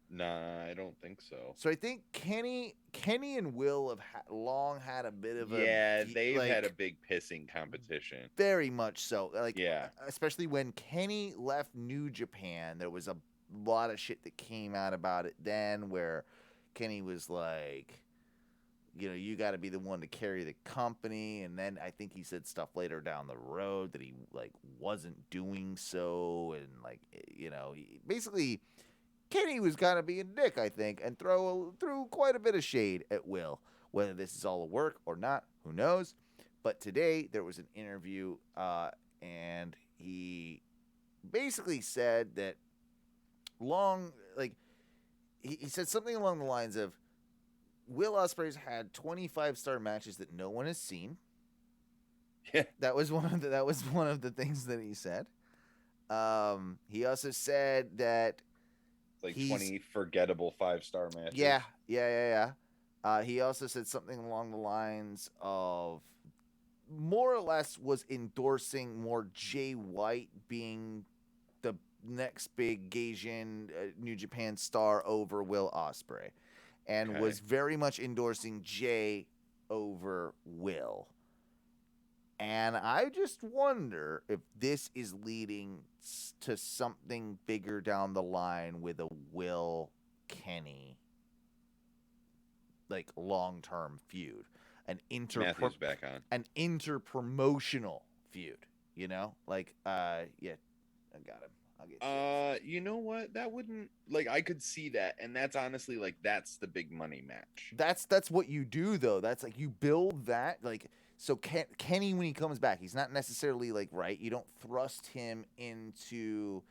Nah, I don't think so. So I think Kenny and Will have long had a bit of they've had a big pissing competition. Very much so. Like, yeah, especially when Kenny left New Japan, there was a lot of shit that came out about it then, where Kenny was like, you got to be the one to carry the company, and then I think he said stuff later down the road that he like wasn't doing so, and like basically Kenny was kind of being a dick, I think, and threw quite a bit of shade at Will. Whether this is all a work or not, who knows? But today there was an interview, and he basically said that he said something along the lines of, Will Ospreay's had 25-star matches that no one has seen. Yeah. That was one of the things that he said. He also said that Like 20 forgettable 5-star matches. Yeah. He also said something along the lines of, more or less was endorsing more Jay White being the next big Gaijin New Japan star over Will Ospreay, and was very much endorsing Jay over Will. And I just wonder if this is leading to something bigger down the line with a Will Kenny, like, long-term feud, Matthew's back on. An inter-promotional feud. You know, like, I got him. I'll get you know what? That wouldn't, like, I could see that, and that's honestly, like, that's the big money match. That's what you do, though. That's like, you build that, like. So Kenny, when he comes back, he's not necessarily, like, right. You don't thrust him into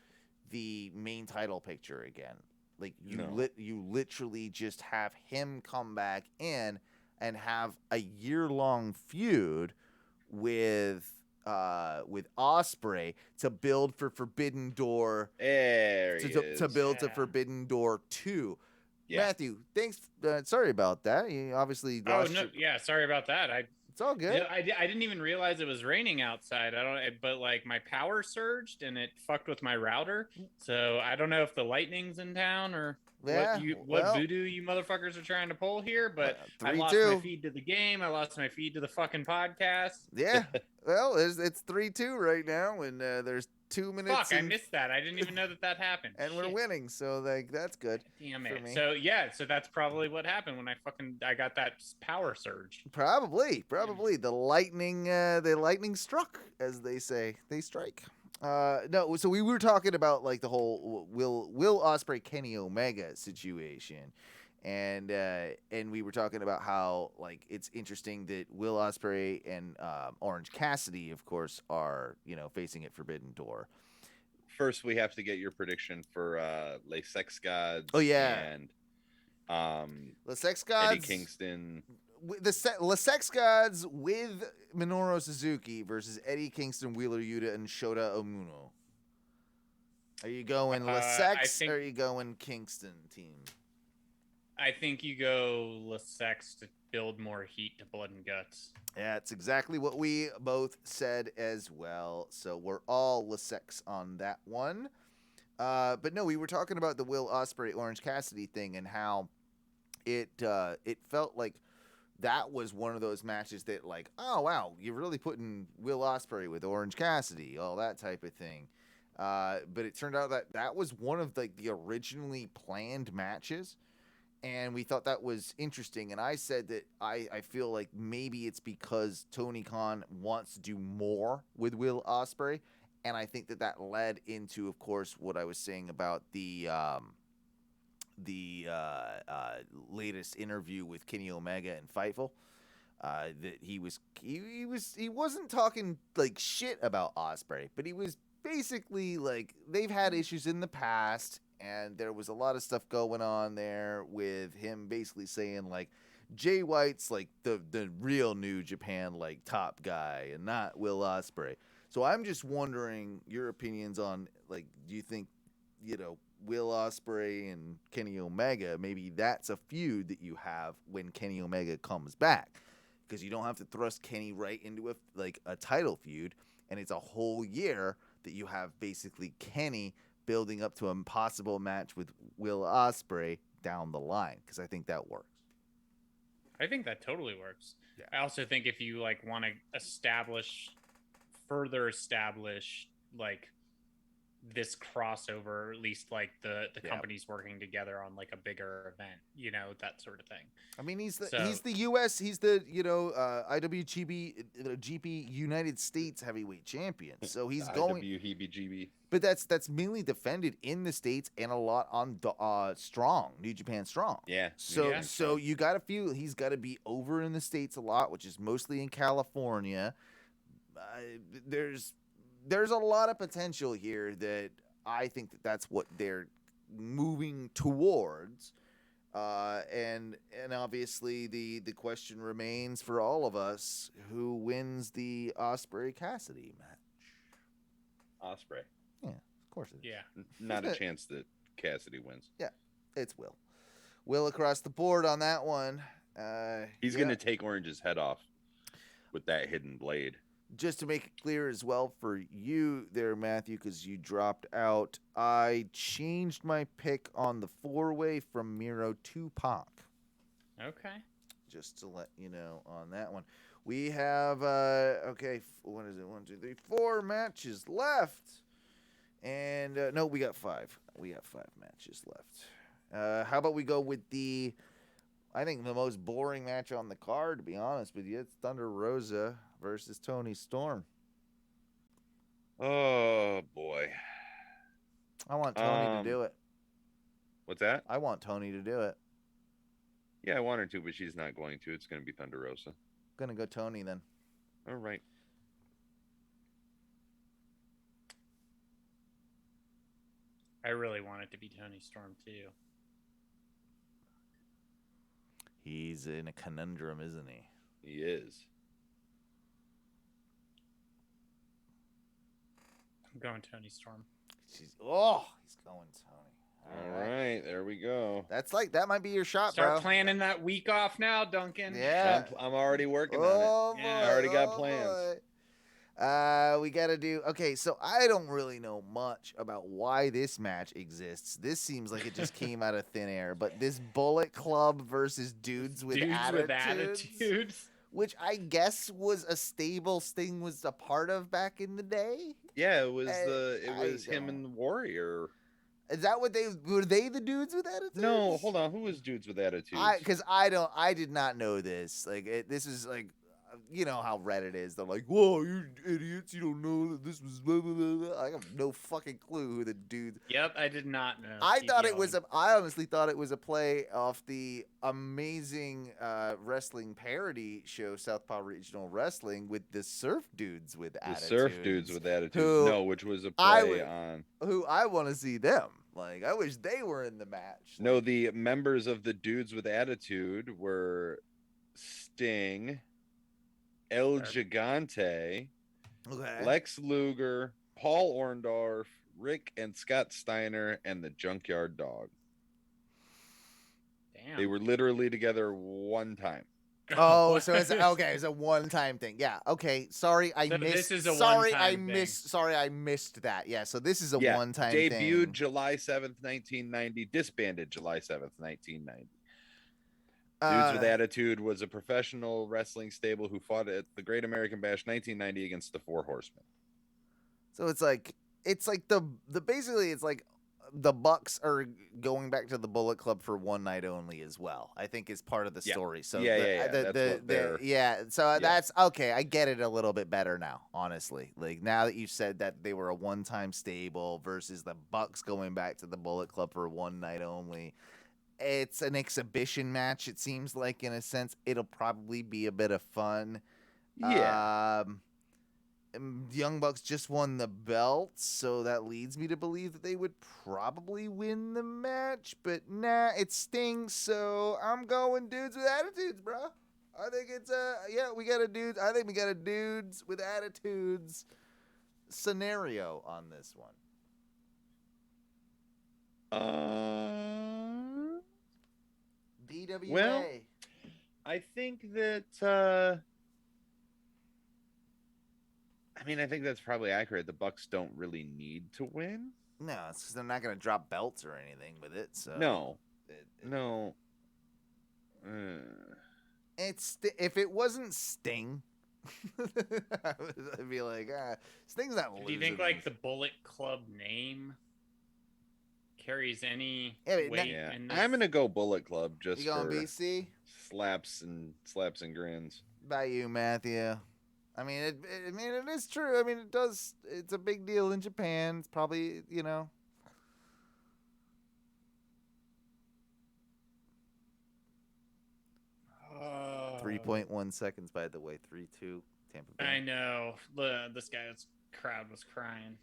the main title picture again. Like, you literally just have him come back in and have a year-long feud with Osprey to build for Forbidden Door. To build to Forbidden Door 2. Yeah. Matthew, thanks. Sorry about that. You obviously lost sorry about that. It's all good. I didn't even realize it was raining outside. But like, my power surged and it fucked with my router. So I don't know if the lightning's in town or what voodoo you motherfuckers are trying to pull here. But I lost my feed to the game. I lost my feed to the fucking podcast. Yeah. Well, it's 3-2 right now, and there's 2 minutes. Fuck, I missed that. I didn't even know that happened. And we're winning, so like, that's good. Damn it. So that's probably what happened when I got that power surge. Probably the lightning struck, as they say. They strike. No, so we were talking about, like, the whole Will Ospreay Kenny Omega situation. And we were talking about how, like, it's interesting that Will Ospreay and Orange Cassidy, of course, are, facing at Forbidden Door. First, we have to get your prediction for Les Sex Gods. Oh, yeah. And Les Sex Gods. Eddie Kingston. Les Sex Gods with Minoru Suzuki versus Eddie Kingston, Wheeler Yuta, and Shota Umino. Are you going Les Sex or are you going Kingston team? I think you go Lessex to build more heat to Blood and Guts. Yeah, it's exactly what we both said as well. So we're all Lessex on that one. But no, we were talking about the Will Ospreay Orange Cassidy thing and how it felt like that was one of those matches that, like, oh wow, you're really putting Will Ospreay with Orange Cassidy, all that type of thing. But it turned out that was one of the originally planned matches. And we thought that was interesting. And I said that I feel like maybe it's because Tony Khan wants to do more with Will Ospreay. And I think that led into, of course, what I was saying about the latest interview with Kenny Omega and Fightful. That he wasn't talking, like, shit about Ospreay, but he was basically like, they've had issues in the past. And there was a lot of stuff going on there with him basically saying, like, Jay White's, like, the real New Japan, like, top guy and not Will Ospreay. So I'm just wondering your opinions on, like, do you think, Will Ospreay and Kenny Omega, maybe that's a feud that you have when Kenny Omega comes back? Because you don't have to thrust Kenny right into a title feud. And it's a whole year that you have basically Kenny building up to a possible match with Will Ospreay down the line, because I think that works. I think that totally works. Yeah. I also think if you, like, want to further establish like this crossover, or at least like the Yeah. companies working together on like a bigger event, you know, that sort of thing. I mean, he's the So- U.S. He's the IWGP GP United States Heavyweight Champion. So he's going. IWGB. But that's mainly defended in the States and a lot on Strong, New Japan Strong. Yeah. So Yeah. so you got to feel he's got to be over in the States a lot, which is mostly in California. There's a lot of potential here that I think that's what they're moving towards. And obviously the question remains for all of us, who wins the Osprey Cassidy match? Osprey. Yeah, of course it is. Yeah. Not a chance that Cassidy wins. It's Will. Will across the board on that one. He's yeah. going to take Orange's head off with that hidden blade. Just to make it clear as well for you there, Matthew, because you dropped out, I changed my pick on the 4-way from Miro to Pac. Okay. Just to let you know on that one. We have, okay, what is it? 1, 2, 3, 4 matches left. And, no, we got 5. We got 5 matches left. How about we go with I think the most boring match on the card, to be honest with you. It's Thunder Rosa versus Tony Storm. Oh, boy. I want Tony to do it. What's that? I want Tony to do it. Yeah, I want her to, but she's not going to. It's going to be Thunder Rosa. Gonna go Tony then. All right. I really want it to be Tony Storm too. He's in a conundrum, isn't he? He is. I'm going Tony Storm. He's going Tony. All right, there we go. That might be your shot, Start bro. planning that week off now, Duncan. Yeah. I'm already working on Oh, it. boy. Yeah. I already got oh, plans. boy. We got to do. Okay, so I don't really know much about why this match exists. This seems like it just came out of thin air. But this Bullet Club versus dudes with attitudes, which I guess was a stable Sting was a part of back in the day. Yeah, it was I him don't- and Warrior. Is that what were they the dudes with attitudes? No, hold on. Who was dudes with attitudes? I did not know this. Like this is like, you know how Reddit is. They're like, whoa, you're idiots. You don't know that this was blah, blah, blah, blah. I have no fucking clue who the dude. Yep, I did not know. I Keep thought it going. was I honestly thought it was a play off the amazing wrestling parody show Southpaw Regional Wrestling with the surf dudes with the attitudes. surf dudes with attitudes. Who No, which was a I play would- on. Who I want to see them. Like I wish they were in the match. No, the members of the dudes with attitude were Sting, El Gigante, Okay. Lex Luger, Paul Orndorff, Rick and Scott Steiner, and the Junkyard Dog. Damn. They were literally together one time. Oh, so it's okay. It's a one-time thing. Yeah. Okay. Sorry, I So missed. this is a sorry, I one-time thing. missed. Sorry, I missed that. Yeah. So this is a Yeah, one-time Debuted thing. July 7th, 1990. Disbanded July 7th, 1990. Uh, Dudes with Attitude was a professional wrestling stable who fought at the Great American Bash 1990 against the Four Horsemen. So it's like the basically it's like the Bucks are going back to the Bullet Club for one night only as well. I think is part of the Yeah. story. So Yeah. That's what they're- yeah. So that's okay. I get it a little bit better now. Honestly, like now that you said that they were a one-time stable versus the Bucks going back to the Bullet Club for one night only. It's an exhibition match. It seems like, in a sense, it'll probably be a bit of fun. Yeah. Young Bucks just won the belt, so that leads me to believe that they would probably win the match. But nah, it stings. So I'm going dudes with attitudes, bro. I think it's we got a dudes. I think we got a dudes with attitudes scenario on this one. BWA. Well, I think that I think that's probably accurate. The Bucks don't really need to win. no, it's 'cause they're not gonna drop belts or anything with it. So No. it- No. It's if it wasn't Sting, I'd be like, this thing's not losing. Do you think like the Bullet Club name carries any Yeah, but weight Yeah, in this? I'm gonna go Bullet Club just You going for BC? slaps and grins. By you, Matthew. I mean, it is true. I mean, it does. It's a big deal in Japan. It's probably, 3.1 seconds, by the way. 3-2, Tampa Bay. I know. This guy's crowd was crying.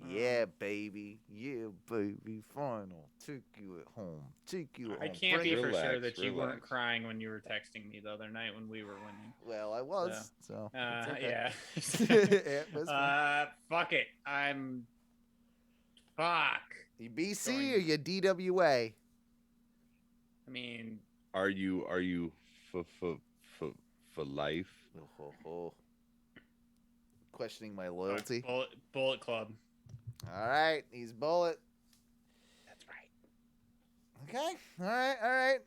Yeah, baby. Yeah, baby. Final. Take you at home. Take you at home. I can't be for Relax, sure that you weren't relax. crying when you were texting me the other night when we were winning. Well, I was. So. it's okay. Yeah. Yeah, that's fine. Fuck it. Fuck. You BC or you DWA? I mean, Are you for life? Oh. Questioning my loyalty. Bullet Club. All right, he's Bullet. That's right. Okay. All right.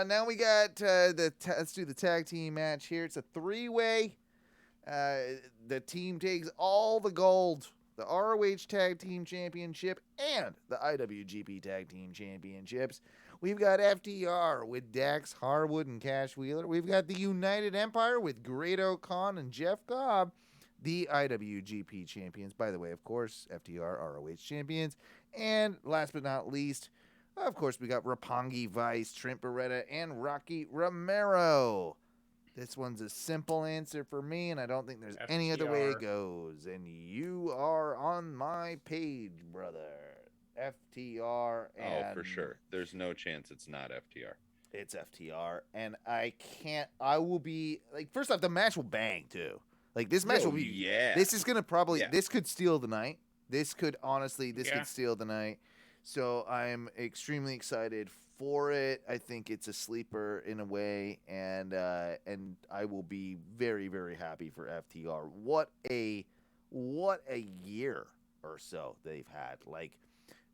Now we got let's do the tag team match here. It's a 3-way. The team takes all the gold, the ROH Tag Team Championship and the IWGP Tag Team Championships. We've got FTR with Dax Harwood and Cash Wheeler. We've got the United Empire with Great O'Khan and Jeff Cobb, the IWGP champions. By the way, of course, FTR ROH champions. And last but not least, of course, we got Roppongi Vice, Trent Beretta, and Rocky Romero. This one's a simple answer for me, and I don't think there's any other way it FTR. goes. And you are on my page, brother. FTR. And Oh, for sure. There's no chance it's not FTR. It's FTR. And I will be, like, first off, the match will bang, too. Like, this match will be, yeah. this is going to probably, Yeah. this could steal the night. This could Yeah. steal the night. So I'm extremely excited for it. I think it's a sleeper in a way, and I will be very, very happy for FTR. What a year or so they've had. Like,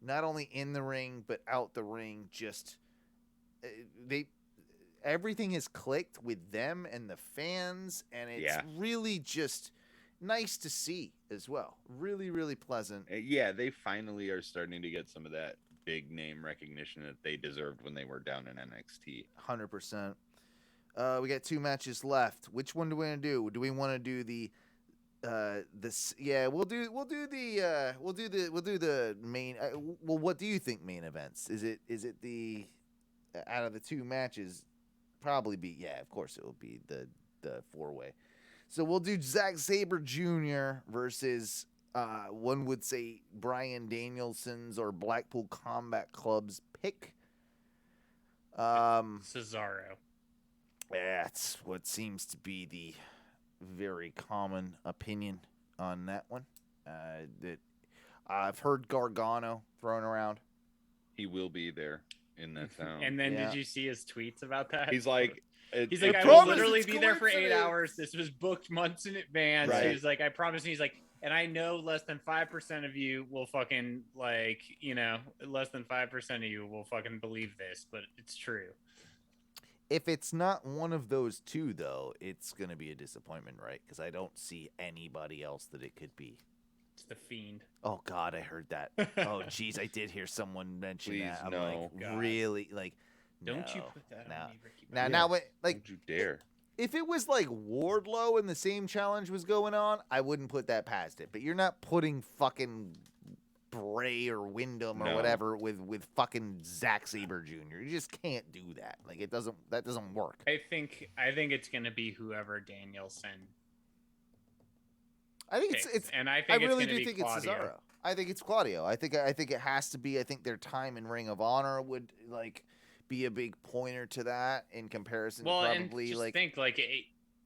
not only in the ring but out the ring. Just everything has clicked with them and the fans, and it's really just nice to see as well. Really, really pleasant. Yeah, they finally are starting to get some of that big name recognition that they deserved when they were down in NXT. 100%. We got 2 matches left. Which one do we want to do? Do we want to do the this? Yeah, we'll do the main. Well, what do you think main events? Is it the out of the 2 matches? Probably be, yeah, of course it will be the 4-way. So we'll do Zack Sabre Jr. versus one would say Bryan Danielson's or Blackpool Combat Club's pick. Cesaro. That's what seems to be the very common opinion on that one. That I've heard Gargano thrown around. He will be there in that town. And then Yeah. did you see his tweets about that? he's like, He's like, I I will promise literally it's be there for 8 coincidence." hours. This was booked months in advance. Right. He's like, I promise. And he's like, and I know less than 5% of you will fucking less than 5% of you will fucking believe this, but it's true. If it's not one of those 2, though, it's going to be a disappointment, right? Because I don't see anybody else that it could be. It's the Fiend. Oh, God, I heard that. Oh, jeez, I did hear someone mention Please, that. I'm no. like, God. really? Like, Don't you no, put that no. on me, Ricky. Now, wait, like, don't you dare. if it was like Wardlow and the same challenge was going on, I wouldn't put that past it. But you're not putting fucking Bray or Wyndham or No. whatever with fucking Zack Sabre Jr. You just can't do that. Like, that doesn't work. I think it's gonna be whoever Danielson I think picks. it's and I I think really it's gonna do be think Claudio. it's Cesaro. I think it's Claudio. I think it has to be. I think their time in Ring of Honor would like be a big pointer to that in comparison. Well, to and probably just like think like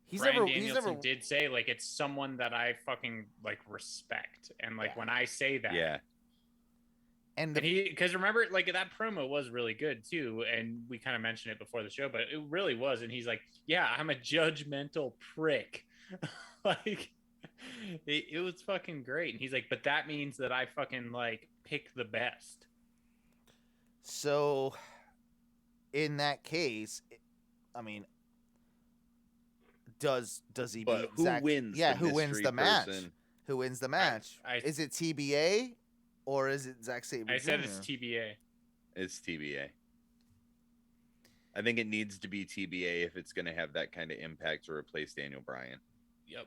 he's Bryan never Danielson did say like it's someone that I fucking like respect, and like Yeah. when I say that, Yeah. and and he because remember like that promo was really good too, and we kind of mentioned it before the show, but it really was, and he's like, yeah, I'm a judgmental prick, like it was fucking great, and he's like, but that means that I fucking like pick the best. So, in that case, I mean, does he But beat who Zack? wins? Yeah, the who wins mystery the match? person? Who wins the match? I- Is it TBA or is it Zack Sabre I said Jr.? it's TBA. It's TBA. I think it needs to be TBA if it's going to have that kind of impact to replace Daniel Bryan. Yep.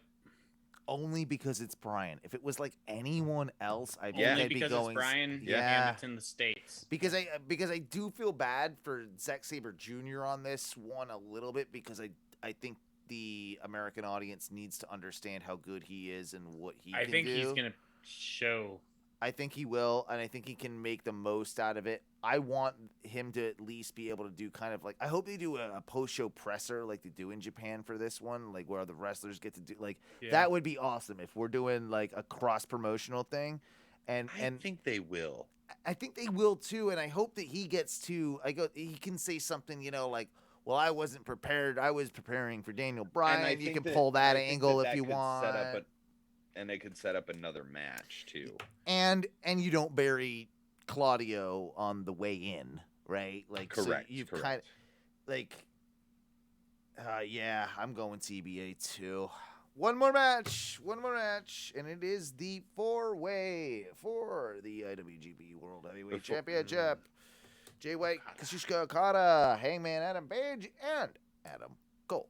Only because it's Bryan. If it was like anyone else, I think Yeah. Only I'd be because going. it's Brian. Yeah. And it's in the States. Because I do feel bad for Zack Sabre Jr. on this one a little bit because I think the American audience needs to understand how good he is and what he I can think do. he's gonna show. I think he will, and I think he can make the most out of it. I want him to at least be able to do kind of like, I hope they do a post-show presser like they do in Japan for this one, like where the wrestlers get to do, like, Yeah. that would be awesome if we're doing like a cross-promotional thing. And I think they will. I think they will too, and I hope that he gets to, he can say something, like, well, I wasn't prepared. I was preparing for Daniel Bryan. You can pull that angle if you want. And they could set up another match too. And you don't bury Claudio on the way in, right? Like, Correct. So you've correct. kind of like, yeah, I'm going TBA too. One more match, and it is the 4-way for the IWGP World Heavyweight Championship. Jay White, Kazuchika Okada, Hangman Adam Page, and Adam Cole.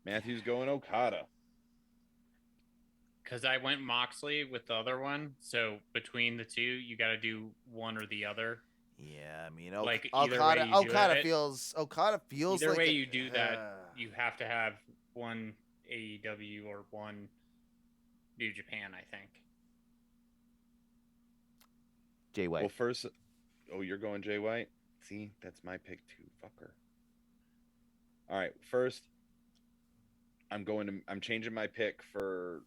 Matthew's going Okada. Because I went Moxley with the other one, so between the two, you got to do one or the other. Yeah, I mean, Like, either way you do Okada it, feels Either like way a- you do that, you have to have one AEW or one New Japan, I think. Jay White. Well, first, you're going Jay White? See, that's my pick too, fucker. All right, first, I'm changing my pick for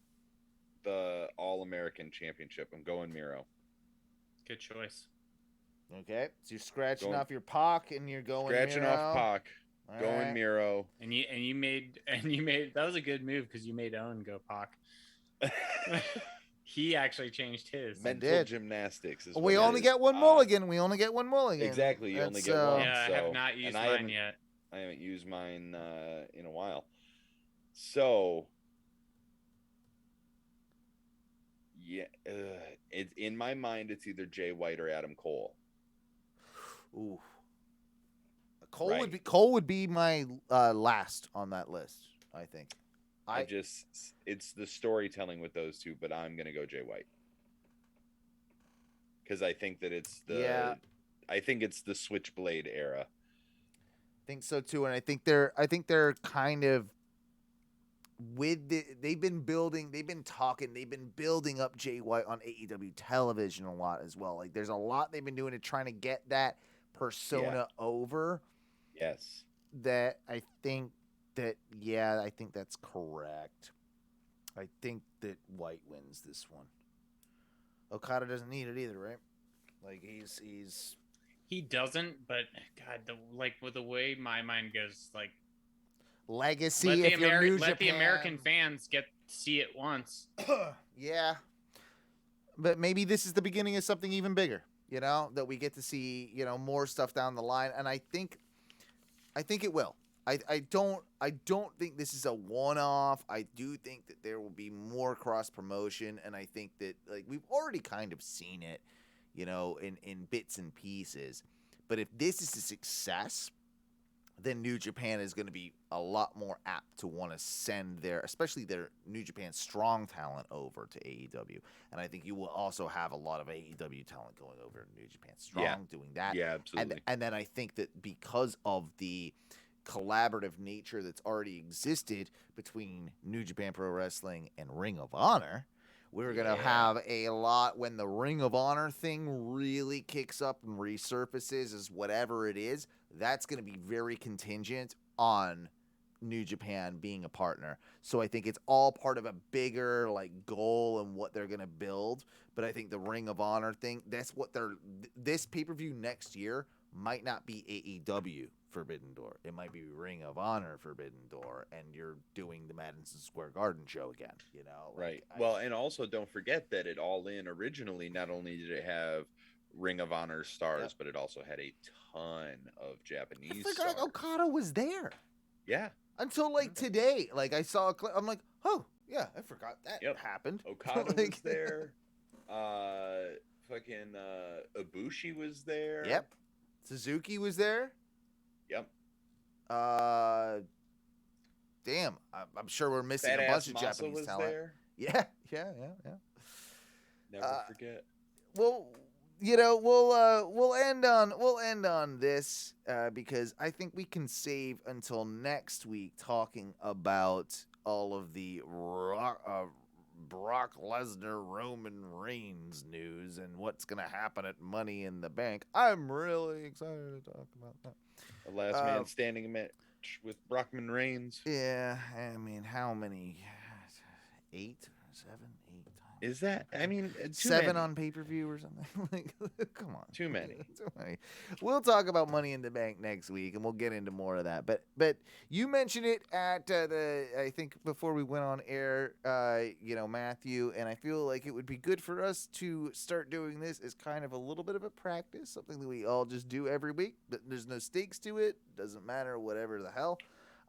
the All-American Championship. I'm going Miro. Good choice. Okay, so you're scratching Going- off your Pac and you're going Scratching Miro. off Pac, All going right. Miro. And you made that was a good move because you made Owen go Pac. He actually changed his. Mental did. gymnastics. Is We what it only is. get one mulligan. We only get one mulligan. Exactly, you only That's, get one. Yeah, I So- have not used and I mine haven't- yet. I haven't used mine in a while. So, yeah, it's in my mind. It's either Jay White or Adam Cole. Ooh. Cole Right. would be my last on that list, I think. It's the storytelling with those two, but I'm gonna go Jay White because I think that I think it's the Switchblade era. I think so too, and I think they're kind of they've been building up Jay White on AEW television a lot as well. Like, there's a lot they've been doing to trying to get that persona over. Yes. That I think that's correct. I think that White wins this one. Okada doesn't need it either, right? Like, He doesn't, but God, with the way my mind goes, like, legacy. let If you're New the Japan. American fans see it once. Yeah, but maybe this is the beginning of something even bigger. That we get to see, more stuff down the line, and I think it will. I don't think this is a one-off. I do think that there will be more cross promotion, and I think that, like, we've already kind of seen it, in bits and pieces. But if this is a success, then New Japan is going to be a lot more apt to want to send especially their New Japan strong talent over to AEW. And I think you will also have a lot of AEW talent going over to New Japan strong doing that. Yeah, absolutely. And then I think that because of the collaborative nature that's already existed between New Japan Pro Wrestling and Ring of Honor, we're going to have a lot when the Ring of Honor thing really kicks up and resurfaces as whatever it is. That's going to be very contingent on New Japan being a partner. So I think it's all part of a bigger, like, goal and what they're going to build. But I think the Ring of Honor thing, that's what this pay-per-view next year might not be AEW Forbidden Door. It might be Ring of Honor Forbidden Door, and you're doing the Madison Square Garden show again, Right. Well, and also don't forget that at All In originally, not only did it have Ring of Honor stars, Yep. but it also had a ton of I Japanese forgot stars. Okada was there Yeah, until like today. Like I saw a clip. I'm like, oh yeah, I forgot that Yep. happened. Okada Like- was there. Fucking Ibushi was there. Yep. Suzuki was there. Yep. Damn, I'm sure we're missing a Badass bunch of Masa Japanese was talent. there. Yeah. Never forget. Well, you know, we'll end on this because I think we can save until next week talking about all of the Brock Lesnar Roman Reigns news and what's gonna happen at Money in the Bank. I'm really excited to talk about that. The last man standing match with Brockman Reigns. Yeah, I mean, how many? 8, 7, 8 times. Is that? I mean, too 7 many. on pay-per-view or something. Like, come on. Too many. Too many. We'll talk about Money in the Bank next week, and we'll get into more of that. But you mentioned it at I think before we went on air, Matthew, and I feel like it would be good for us to start doing this as kind of a little bit of a practice, something that we all just do every week. There's no stakes to it. Doesn't matter, whatever the hell.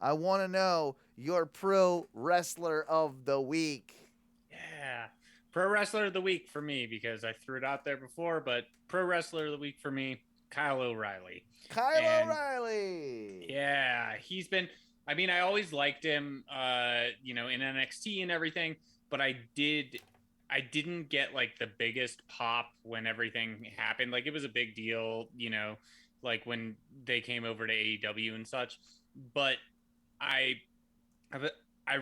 I want to know your pro wrestler of the week. Yeah. Pro Wrestler of the Week for me, because I threw it out there before, but Pro Wrestler of the Week for me, Kyle O'Reilly. O'Reilly. Yeah, he's been, I mean, I always liked him, in NXT and everything, but I didn't get like the biggest pop when everything happened. Like it was a big deal, like when they came over to AEW and such, but I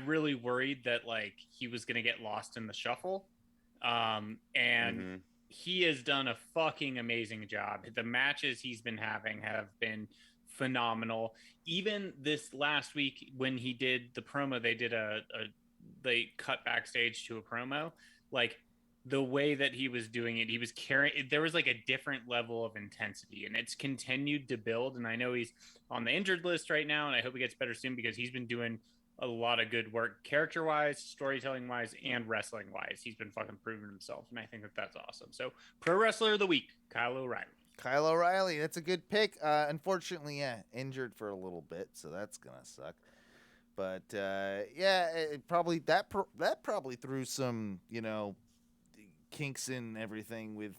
really worried that like he was going to get lost in the shuffle. And he has done a fucking amazing job. The matches he's been having have been phenomenal. Even this last week when he did the promo, they cut backstage to a promo, like the way that he was doing it, he was carrying, there was like a different level of intensity, and it's continued to build. And I know he's on the injured list right now, and I hope he gets better soon because he's been doing a lot of good work character-wise, storytelling-wise, and wrestling-wise. He's been fucking proving himself, and I think that that's awesome. So, Pro Wrestler of the Week, Kyle O'Reilly. Kyle O'Reilly, that's a good pick. Unfortunately, injured for a little bit, so that's gonna suck. But it probably that probably threw some kinks in everything with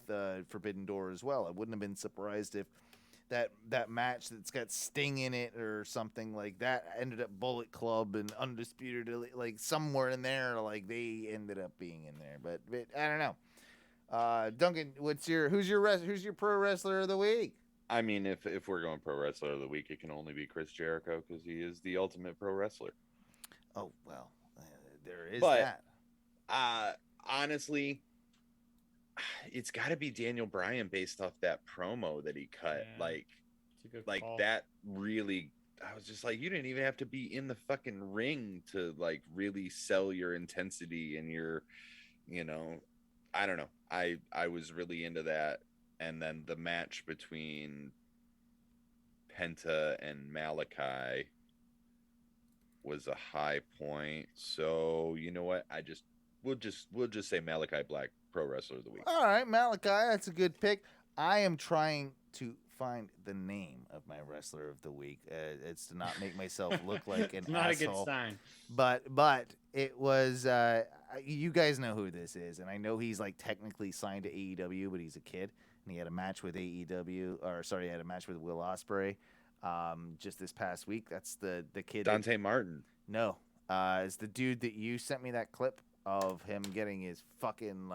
Forbidden Door as well. I wouldn't have been surprised if that match that's got Sting in it or something like that ended up Bullet Club and Undisputed, like somewhere in there, like they ended up being in there. But I don't know. Duncan, who's your pro wrestler of the week? I mean, if we're going pro wrestler of the week, it can only be Chris Jericho because he is the ultimate pro wrestler. Oh well, there is that. Honestly, it's got to be Daniel Bryan based off that promo that he cut. Yeah, like call. That really, I was just like, you didn't even have to be in the fucking ring to like really sell your intensity and your, I don't know. I was really into that. And then the match between Penta and Malachi was a high point. So you know what? We'll just say Malachi Black, Pro Wrestler of the Week. All right, Malachi, that's a good pick. I am trying to find the name of my wrestler of the week. It's to not make myself look like an Not asshole. a good sign. But it was you guys know who this is, and I know he's like technically signed to AEW, but he's a kid, and he had a match with he had a match with Will Osprey just this past week. That's the kid Dante Martin. No, it's the dude that you sent me that clip of him getting his fucking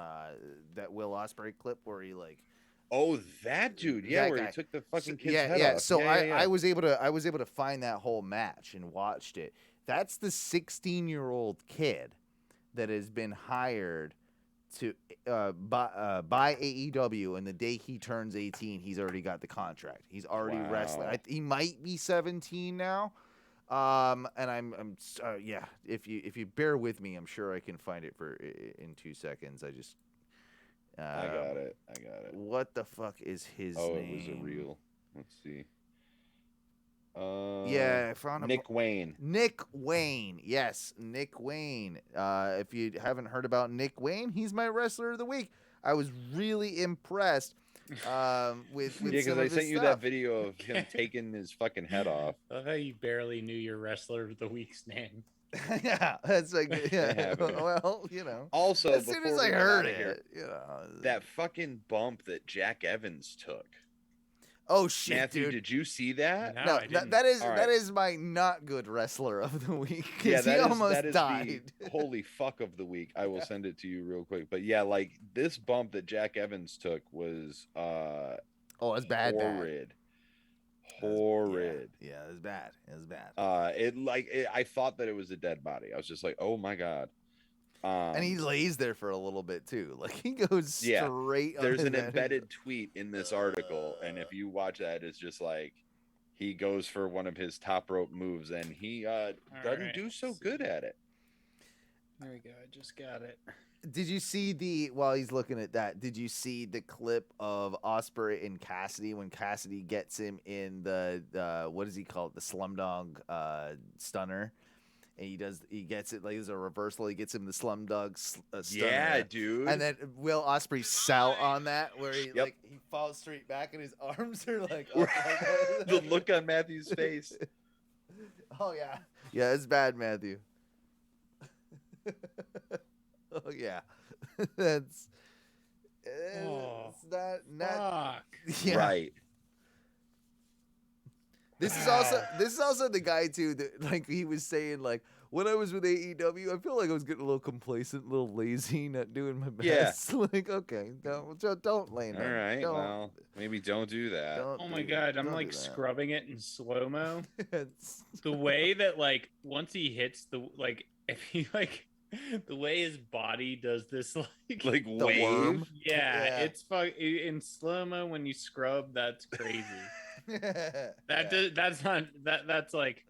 that Will Osprey clip where he like. Oh, that dude, yeah, That where guy. he took the fucking kid's Yeah, head yeah. off. So Yeah. I was able to find that whole match and watched it. That's the 16-year-old kid that has been hired to by AEW, and the day he turns 18, he's already got the contract. He's already Wow. wrestling. He might be 17 now. And I'm If you bear with me, I'm sure I can find it in 2 seconds. I just. I got it. What the fuck is his name? Oh, it was a real. Let's see. I found him. Nick Wayne. Nick Wayne. Yes, Nick Wayne. If you haven't heard about Nick Wayne, he's my wrestler of the week. I was really impressed with Yeah, because some I of his sent you that stuff. video of him taking his fucking head off. I love how you barely knew your wrestler of the week's name. Yeah, that's like yeah. happened. Well, you know. Also, As soon before as I we get heard outta here, it, you know. that fucking bump that Jack Evans took. Oh shit, Matthew, dude. did you see that? No, No, I didn't. that is All that right. is my not good wrestler of the week Yeah, because he almost that is died. the holy fuck of the week. I will send it to you real quick. But yeah, like this bump that Jack Evans took was Oh, it's bad. horrid. Horrid. Yeah, it was bad. It was bad. I thought that it was a dead body. I was just like, oh my god. And he lays there for a little bit too. Like he goes straight. Yeah, there's on an his head. embedded tweet in this article, and if you watch that, it's just like he goes for one of his top rope moves, and he doesn't right, do so let's see. good at it. There we go. I just got it. Did you see while he's looking at that? Did you see the clip of Osprey and Cassidy when Cassidy gets him in the what does he call it? The Slumdog stunner. And he gets it like as a reversal. He gets him the Slumdog stunner. Yeah, dude. And then Will Ospreay sell on that where he Yep. he falls straight back and his arms are like The look on Matthew's face. Oh yeah. Yeah, it's bad, Matthew. Oh yeah. It's not Fuck. yeah. Right. This is also the guy too that like he was saying like when I was with AEW I feel like I was getting a little complacent, a little lazy, not doing my best. Like okay, don't land All on it. right. Don't- Well, maybe don't do that. don't Oh my do- god, I'm don't like do that. scrubbing it in slow mo. It's- The way that like once he hits if he the way his body does this Like The wave. worm. yeah, it's in slow mo when you scrub. That's crazy. That's like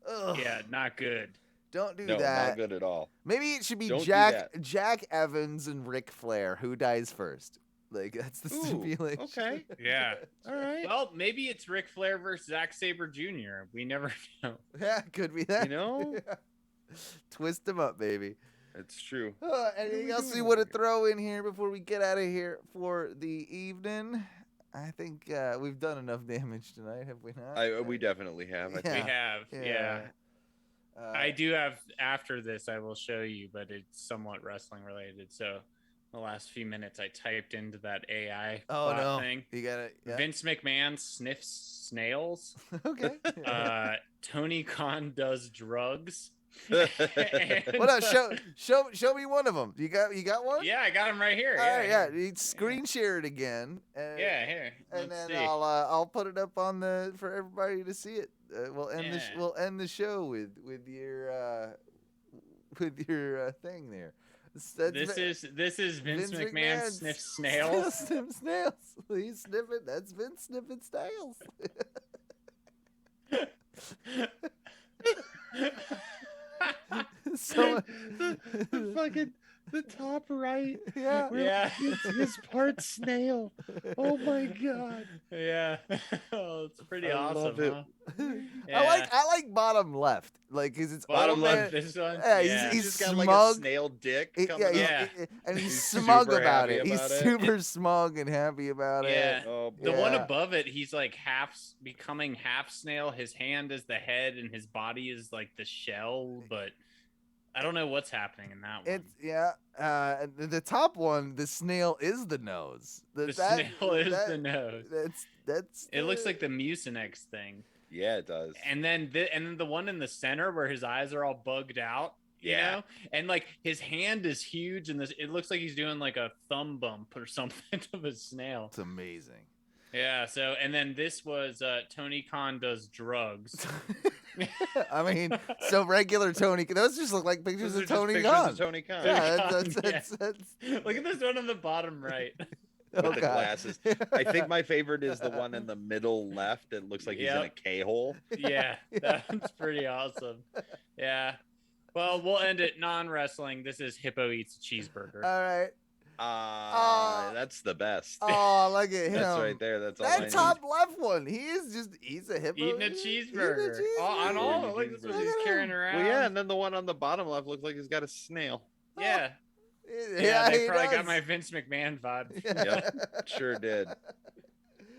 Ugh, yeah, not good. don't do No, that. not good at all. Maybe it should be Don't do Jack Evans and Ric Flair. Who dies first? Like that's the Ooh, stipulation. okay. Yeah. All right. Well, maybe it's Ric Flair versus Zack Sabre Jr. We never know. Yeah, could be that. You know? Twist them up, baby. It's true. Anything we else doing you over want to here? throw in here before we get out of here for the evening? I think we've done enough damage tonight, have we not? We definitely have. I Yeah. We think. have. Yeah. I do have after this I will show you, but it's somewhat wrestling related. So the last few minutes I typed into that AI Oh bot no, thing. you got it. Yeah. Vince McMahon sniffs snails. Okay. Tony Khan does drugs. Well, no, show me one of them. You got one? Yeah, I got him right here. All right, yeah. here. You screen share it again. Yeah, here. And Let's then see. I'll put it up on for everybody to see it. We'll end Yeah. we'll end the show with your thing there. This is Vince McMahon sniffs snails. Sniff snails. He's sniffing. That's Vince sniffing snails. So the fucking the top right. yeah. Yeah. His part snail. Oh my god. Yeah. Oh, it's pretty I awesome. love it. Huh? I like bottom left. Like, cause it's Bottom old left. man- This one. Yeah, Yeah. he's He's got smug. like a snail dick He- coming yeah, up. and he's He's smug super about happy it. He's about it. super smug and happy about Yeah. it. Oh, The one Yeah. above it, he's like becoming half snail. His hand is the head, and his body is like the shell. But I don't know what's happening in that one. It's the top one, the snail is the nose. The snail is the nose. That's. It looks like the Mucinex thing. yeah, it does. And then the one in the center where his eyes are all bugged out. You Yeah. know? And like his hand is huge, and it looks like he's doing like a thumb bump or something of a snail. It's amazing. Yeah. So and then this was Tony Khan does drugs. I mean, so regular Tony. Those just look like pictures Those are of just Tony pictures Khan. of Tony Khan. Yeah, Khan, that's Look at this one on the bottom right. oh, With the God. glasses. I think my favorite is the one in the middle left. It looks like he's in a Yep. K-hole. Yeah, that's pretty awesome. Yeah. Well, we'll end it non-wrestling. This is Hippo Eats a Cheeseburger. All right. That's the best. Oh, look at him. That's right there. That's all I That need. top left one. He's a hippo. Eating a cheeseburger. On all Eating a look, that's what cheeseburger. he's carrying around. Well, yeah, and then the one on the bottom left looks like he's got a snail. Yeah. Yeah, they he probably does. got my Vince McMahon vibe. Yep, sure did.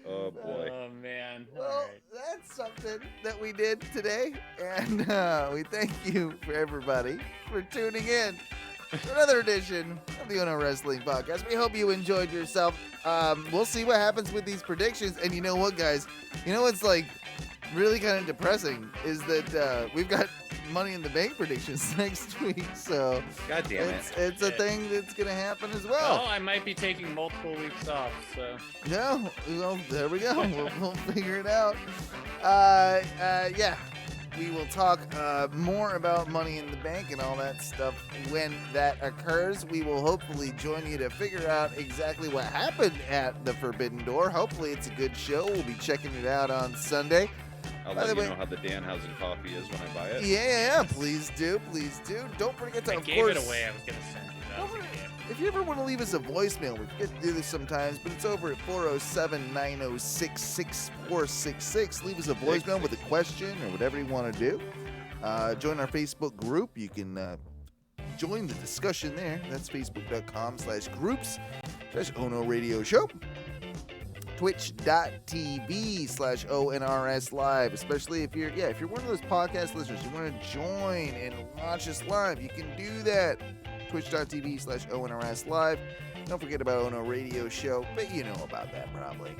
Oh boy. Oh man. Well, All right. that's something that we did today, and we thank you for everybody for tuning in to another edition of the Ohno Wrestling Podcast. We hope you enjoyed yourself. We'll see what happens with these predictions, and you know what, guys? You know what's like really kind of depressing is that we've got Money in the Bank predictions next week, so God damn it. it's a thing that's gonna happen as well. Well, I might be taking multiple weeks off, so. No, well, there we go. We'll figure it out. Yeah, we will talk more about Money in the Bank and all that stuff when that occurs. We will hopefully join you to figure out exactly what happened at the Forbidden Door. Hopefully it's a good show. We'll be checking it out on Sunday. I'll By let the you way- know how the Danhausen coffee is when I buy it. Yeah, please do. Don't forget to, I of gave course, it away. I was gonna send you that. Don't as a worry. gift. If you ever want to leave us a voicemail, we forget to do this sometimes, but it's over at 407-906-6466. Leave us a voicemail with a question or whatever you want to do. Join our Facebook group. You can join the discussion there. That's facebook.com/groups/Ohno Radio Show. Twitch.tv/ONRS Live, especially if you're one of those podcast listeners, you want to join and watch us live, you can do that. Twitch.tv/ONRS Live. Don't forget about Ohno Radio Show, but you know about that probably.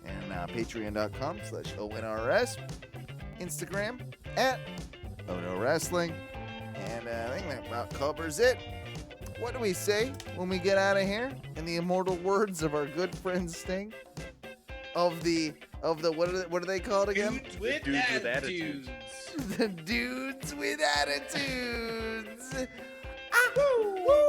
And patreon.com/ONRS. Instagram @Ohno Wrestling. And I think that about covers it. What do we say when we get out of here? In the immortal words of our good friend Sting? Of the what are they called again? Dudes with Dudes with attitudes. The dudes with attitudes. Ah, woo, woo.